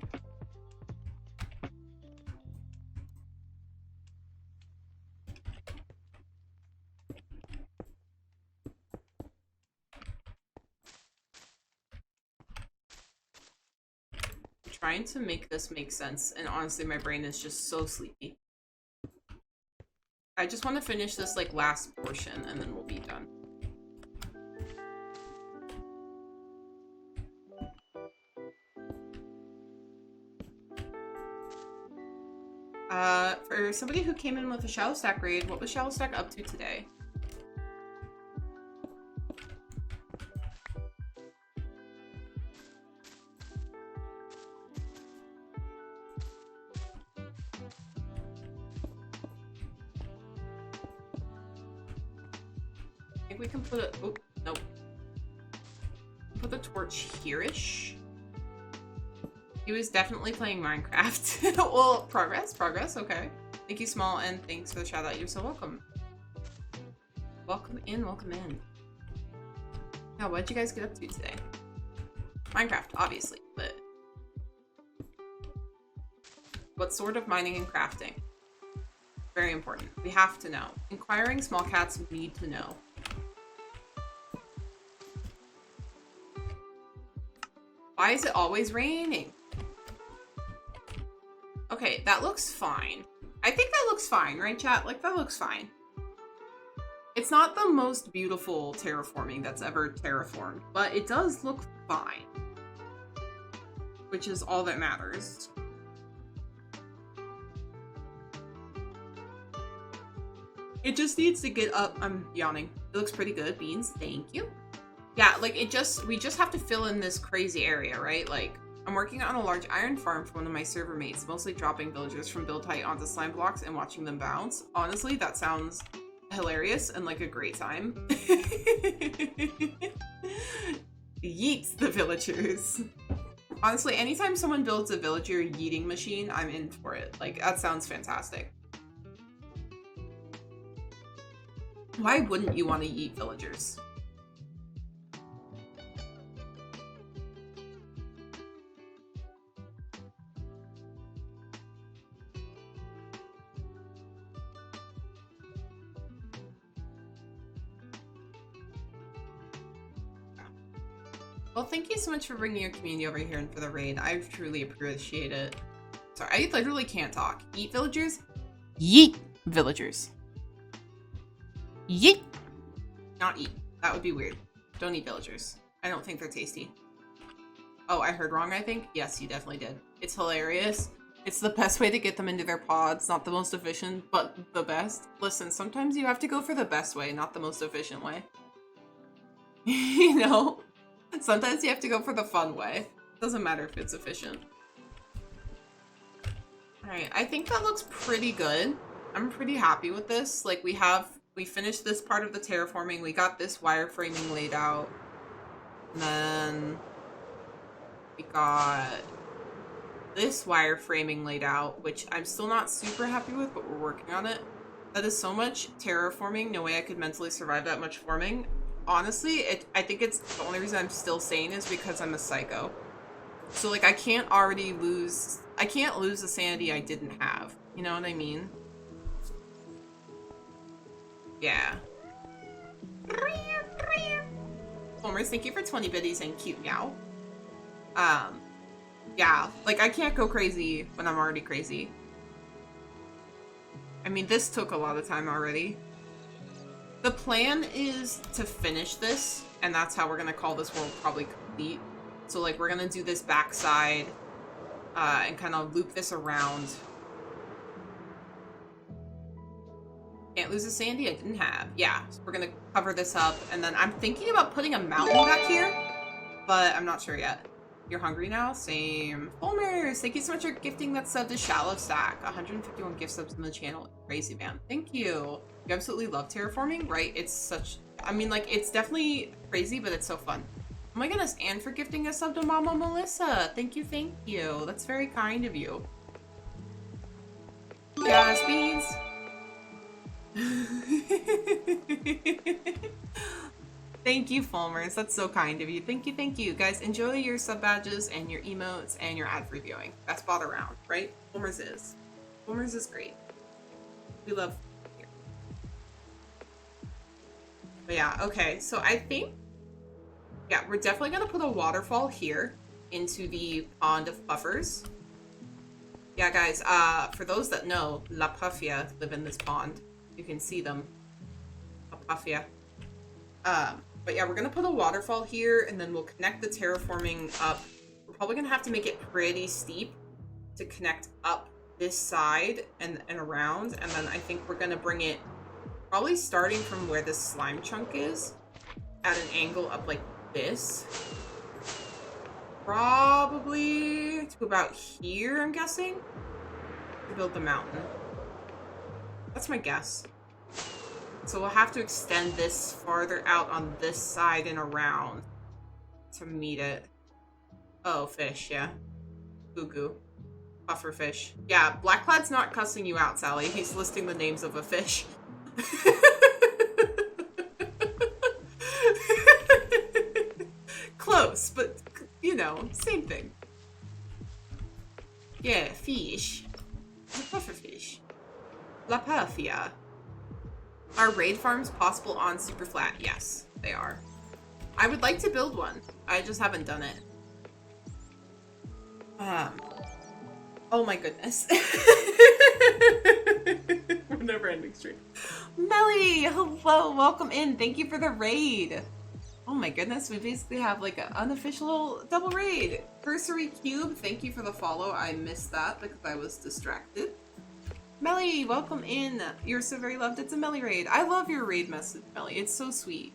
I'm trying to make this make sense, and honestly, my brain is just so sleepy. I just want to finish this like last portion, and then we'll be done. For somebody who came in with a Shallow Stack raid, what was Shallow Stack up to today? I think we can put a, oh, nope. Put the torch here-ish. He was definitely playing Minecraft. Well, progress, okay. Thank you, Small, and thanks for the shout out. You're so welcome. Welcome in, welcome in. Now, what'd you guys get up to today? Minecraft, obviously, but what sort of mining and crafting? Very important. We have to know. Inquiring small cats need to know. Why is it always raining? Okay, that looks fine. I think that looks fine, right, chat? Like, that looks fine. It's not the most beautiful terraforming that's ever terraformed, but it does look fine. Which is all that matters. It just needs to get up. I'm yawning. It looks pretty good. Beans, thank you. Yeah, like we just have to fill in this crazy area, right? Like, I'm working on a large iron farm for one of my server mates, mostly dropping villagers from build height onto slime blocks and watching them bounce. Honestly, that sounds hilarious and like a great time. Yeets the villagers. Honestly, anytime someone builds a villager yeeting machine, I'm in for it. Like, that sounds fantastic. Why wouldn't you want to yeet villagers? Well, thank you so much for bringing your community over here and for the raid. I truly appreciate it. Sorry, I literally can't talk. Eat villagers? Yeet villagers. Yeet. Not eat. That would be weird. Don't eat villagers. I don't think they're tasty. Oh, I heard wrong, I think? Yes, you definitely did. It's hilarious. It's the best way to get them into their pods. Not the most efficient, but the best. Listen, sometimes you have to go for the best way, not the most efficient way. You know? Sometimes you have to go for the fun way. Doesn't matter if it's efficient. Alright, I think that looks pretty good. I'm pretty happy with this. Like, we finished this part of the terraforming. We got this wireframing laid out. And then we got this wireframing laid out, which I'm still not super happy with, but we're working on it. That is so much terraforming. No way I could mentally survive that much forming. Honestly, I think it's the only reason I'm still sane is because I'm a psycho. So, like, I can't lose the sanity I didn't have. You know what I mean? Yeah. Homers, thank you for 20 biddies and cute meow. Yeah, like, I can't go crazy when I'm already crazy. I mean, this took a lot of time already. The plan is to finish this, and that's how we're gonna call this world probably complete. So, like, we're gonna do this backside, and kind of loop this around. Can't lose a sandy I didn't have. Yeah, so we're gonna cover this up, and then I'm thinking about putting a mountain back here, but I'm not sure yet. You're hungry now? Same. Fulmers, thank you so much for gifting that sub to Shallow Stack. 151 gift subs on the channel. Crazy, man. Thank you. You absolutely love terraforming, right? It's such... I mean, like, it's definitely crazy, but it's so fun. Oh my goodness, and for gifting a sub to Mama Melissa. Thank you, thank you. That's very kind of you. Yes, beans. Thank you, Fulmers. That's so kind of you. Thank you, thank you. Guys, enjoy your sub badges and your emotes and your ad-free viewing. Best bot around, right? Fulmers is. Fulmers is great. We love here. But yeah, okay. So I think, yeah, we're definitely going to put a waterfall here into the pond of puffers. Yeah, guys, for those that know, La Puffia live in this pond. You can see them. La Puffia. But yeah, we're gonna put a waterfall here, and then we'll connect the terraforming up. We're probably gonna have to make it pretty steep to connect up this side and around, and then I think we're gonna bring it probably starting from where this slime chunk is at an angle up like this. Probably to about here, I'm guessing, to build the mountain. That's my guess. So we'll have to extend this farther out on this side and around to meet it. Oh, fish, yeah. Fugu. Pufferfish. Yeah, Blackclad's not cussing you out, Sally. He's listing the names of a fish. Close, but, you know, same thing. Yeah, fish. The pufferfish. La Perfia. Are raid farms possible on Superflat? Yes, they are. I would like to build one. I just haven't done it. Oh my goodness. Never ending stream. Melly, hello, welcome in. Thank you for the raid. Oh my goodness, we basically have like an unofficial double raid. Cursory Cube, thank you for the follow. I missed that because I was distracted. Melly, welcome in. You're so very loved. It's a Melly raid. I love your raid message, Melly. It's so sweet.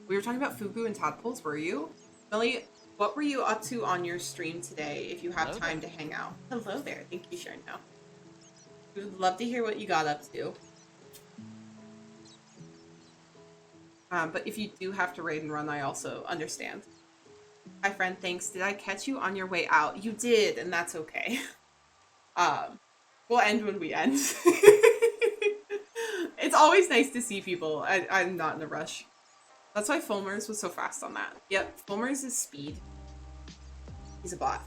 We were talking about Fugu and tadpoles, were you? Melly, what were you up to on your stream today if you have time to hang out? Hello there. Thank you, Sharon. Now. We would love to hear what you got up to. But if you do have to raid and run, I also understand. Hi, friend. Thanks. Did I catch you on your way out? You did, and that's okay. We'll end when we end. It's always nice to see people. I'm not in a rush. That's why Fulmers was so fast on that. Yep, Fulmers is speed. He's a bot.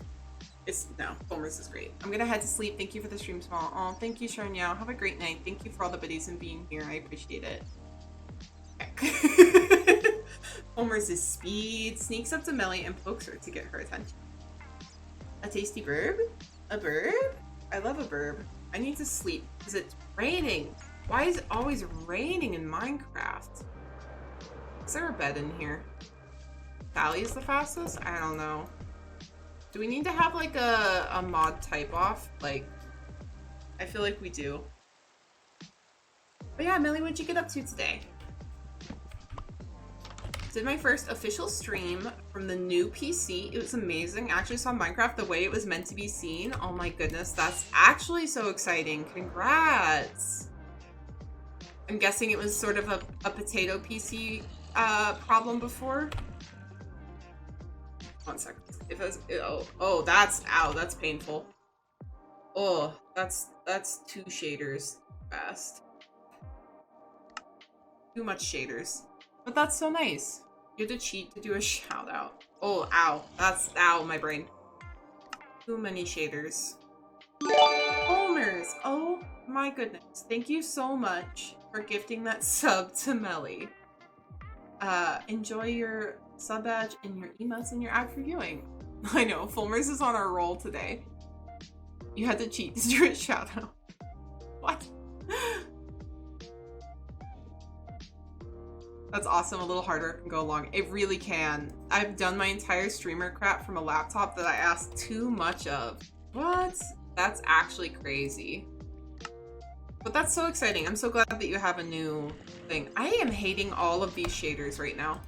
No, Fulmers is great. I'm gonna head to sleep. Thank you for the stream, Small. Oh, thank you, Sharon Yao. Have a great night. Thank you for all the biddies and being here. I appreciate it. Okay. Fulmers is speed. Sneaks up to Melly and pokes her to get her attention. A tasty burb? A burb? I love a burb. I need to sleep because it's raining. Why is it always raining in Minecraft? Is there a bed in here? Sally is the fastest? I don't know. Do we need to have like a mod type off? Like, I feel like we do. But yeah, Millie, what'd you get up to today? Did my first official stream from the new PC. It was amazing. Actually saw Minecraft the way it was meant to be seen. Oh my goodness, that's actually so exciting. Congrats. I'm guessing it was sort of a potato PC problem before. 1 second. If it was, oh, that's painful. Oh, that's 2 shaders fast. Too much shaders. But that's so nice. You had to cheat to do a shout out. Oh, ow. Ow, my brain. Too many shaders. Homers. Oh my goodness. Thank you so much for gifting that sub to Melly. Enjoy your sub badge and your emotes and your ad for viewing. I know, Fulmers is on our roll today. You had to cheat to do a shout out. What? That's awesome. A little harder can go along. It really can. I've done my entire streamer crap from a laptop that I asked too much of. What? That's actually crazy. But that's so exciting. I'm so glad that you have a new thing. I am hating all of these shaders right now.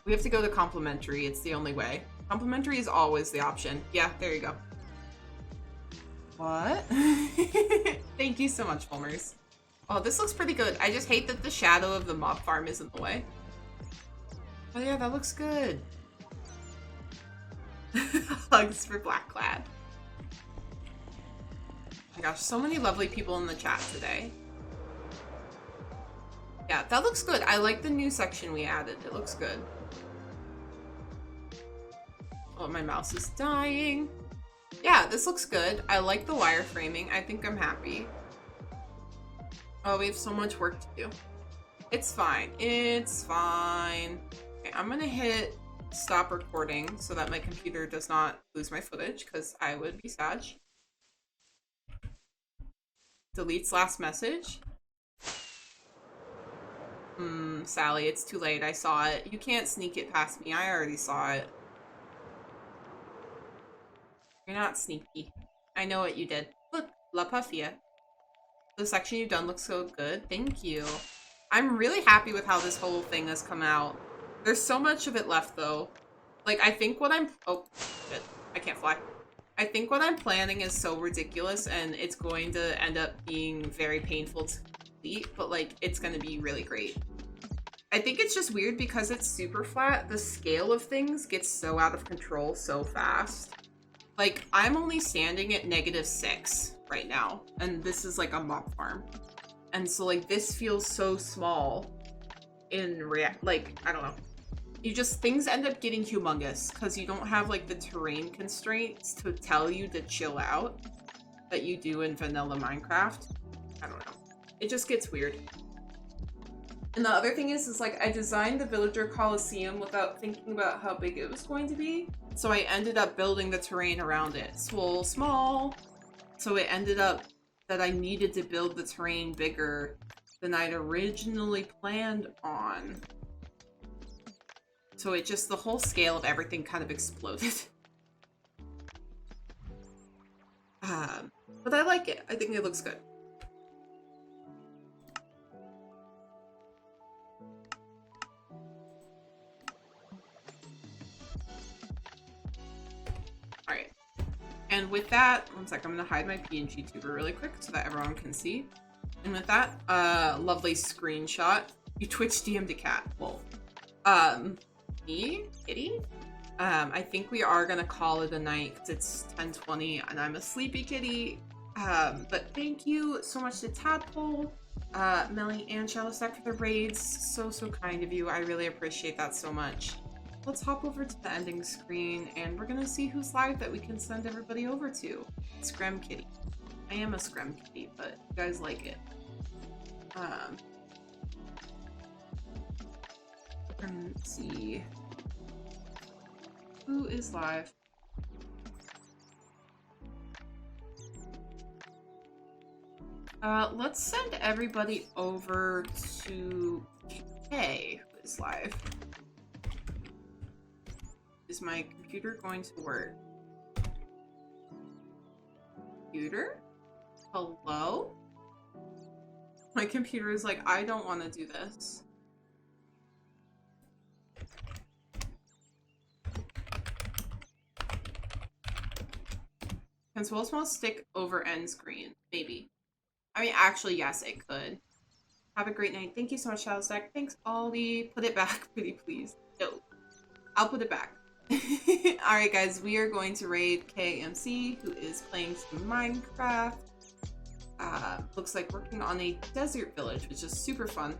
We have to go to complimentary. It's the only way. Complimentary is always the option. Yeah, there you go. What? Thank you so much, Fulmers. Oh, this looks pretty good. I just hate that the shadow of the mob farm is in the way. Oh yeah, that looks good. Hugs for Blackclad. Oh my gosh, so many lovely people in the chat today. Yeah, that looks good. I like the new section we added. It looks good. Oh, my mouse is dying. Yeah, this looks good. I like the wireframing. I think I'm happy. Oh, we have so much work to do. It's fine. It's fine. Okay, I'm gonna hit stop recording so that my computer does not lose my footage, because I would be sad. Deletes last message. Sally, it's too late. I saw it. You can't sneak it past me. I already saw it. You're not sneaky. I know what you did. Look, La Puffia. The section you've done looks so good. Thank you. I'm really happy with how this whole thing has come out. There's so much of it left, though. Like, I think what I'm... Oh, shit. I can't fly. I think what I'm planning is so ridiculous, and it's going to end up being very painful to complete, but, like, it's going to be really great. I think it's just weird because it's super flat. The scale of things gets so out of control so fast. Like, I'm only standing at -6 right now, and this is like a mock farm. And so, like, this feels so small in like, I don't know. Things end up getting humongous because you don't have, like, the terrain constraints to tell you to chill out that you do in vanilla Minecraft. I don't know. It just gets weird. And the other thing is like, I designed the Villager Coliseum without thinking about how big it was going to be. So I ended up building the terrain around it. So small. So it ended up that I needed to build the terrain bigger than I'd originally planned on. So it just, the whole scale of everything kind of exploded. But I like it. I think it looks good. Alright. And with that, one sec, I'm gonna hide my PNG tuber really quick so that everyone can see. And with that, lovely screenshot. You Twitch DM'd a cat. Well, me? Kitty? I think we are gonna call it a night because it's 10:20 and I'm a sleepy kitty. But thank you so much to Tadpole, Melly, and ShallowStack for the raids. So kind of you. I really appreciate that so much. Let's hop over to the ending screen and we're gonna see who's live that we can send everybody over to. Scrum Kitty. I am a Scrum Kitty, but you guys like it. Let's see. Who is live? Let's send everybody over to K, who is live. Is my computer going to work? Computer? Hello? My computer is like, I don't want to do this. Can SmoLCatzZ stick over end screen? Maybe. I mean, actually, yes, it could. Have a great night. Thank you so much, ShallowStack. Thanks, Ollie. Put it back, pretty please. No. I'll put it back. Alright, guys. We are going to raid KMC, who is playing some Minecraft. Looks like working on a desert village, which is super fun.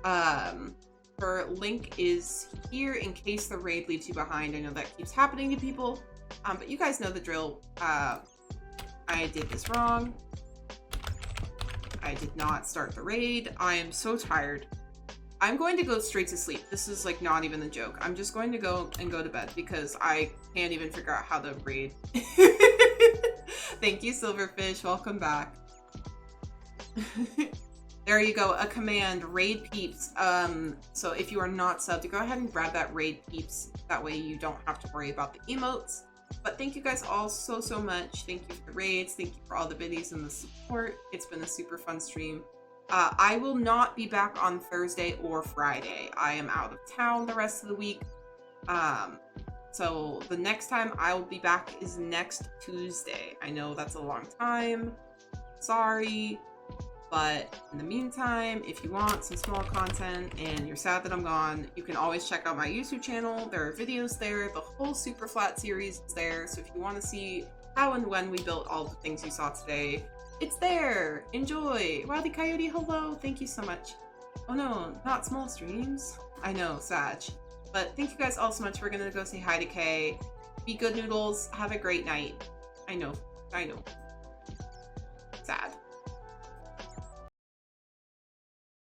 Her link is here in case the raid leaves you behind. I know that keeps happening to people. But you guys know the drill. I did this wrong. I did not start the raid. I am so tired. I'm going to go straight to sleep. This is like not even a joke. I'm just going to go to bed because I can't even figure out how to raid. Thank you, Silverfish. Welcome back. There you go. A command, raid peeps. So if you are not subbed, go ahead and grab that raid peeps. That way you don't have to worry about the emotes. But thank you guys all so much. Thank you for the raids. Thank you for all the biddies and the support. It's been a super fun stream. I will not be back on Thursday or Friday. I am out of town the rest of the week. So the next time I will be back is next Tuesday. I know that's a long time. Sorry. But in the meantime, if you want some small content and you're sad that I'm gone, you can always check out my YouTube channel. There are videos there. The whole Superflat series is there. So if you want to see how and when we built all the things you saw today, it's there. Enjoy. Wildy Coyote, hello. Thank you so much. Oh no, not small streams. I know, Sag. But thank you guys all so much. We're going to go say hi to Kay. Be good, Noodles. Have a great night. I know.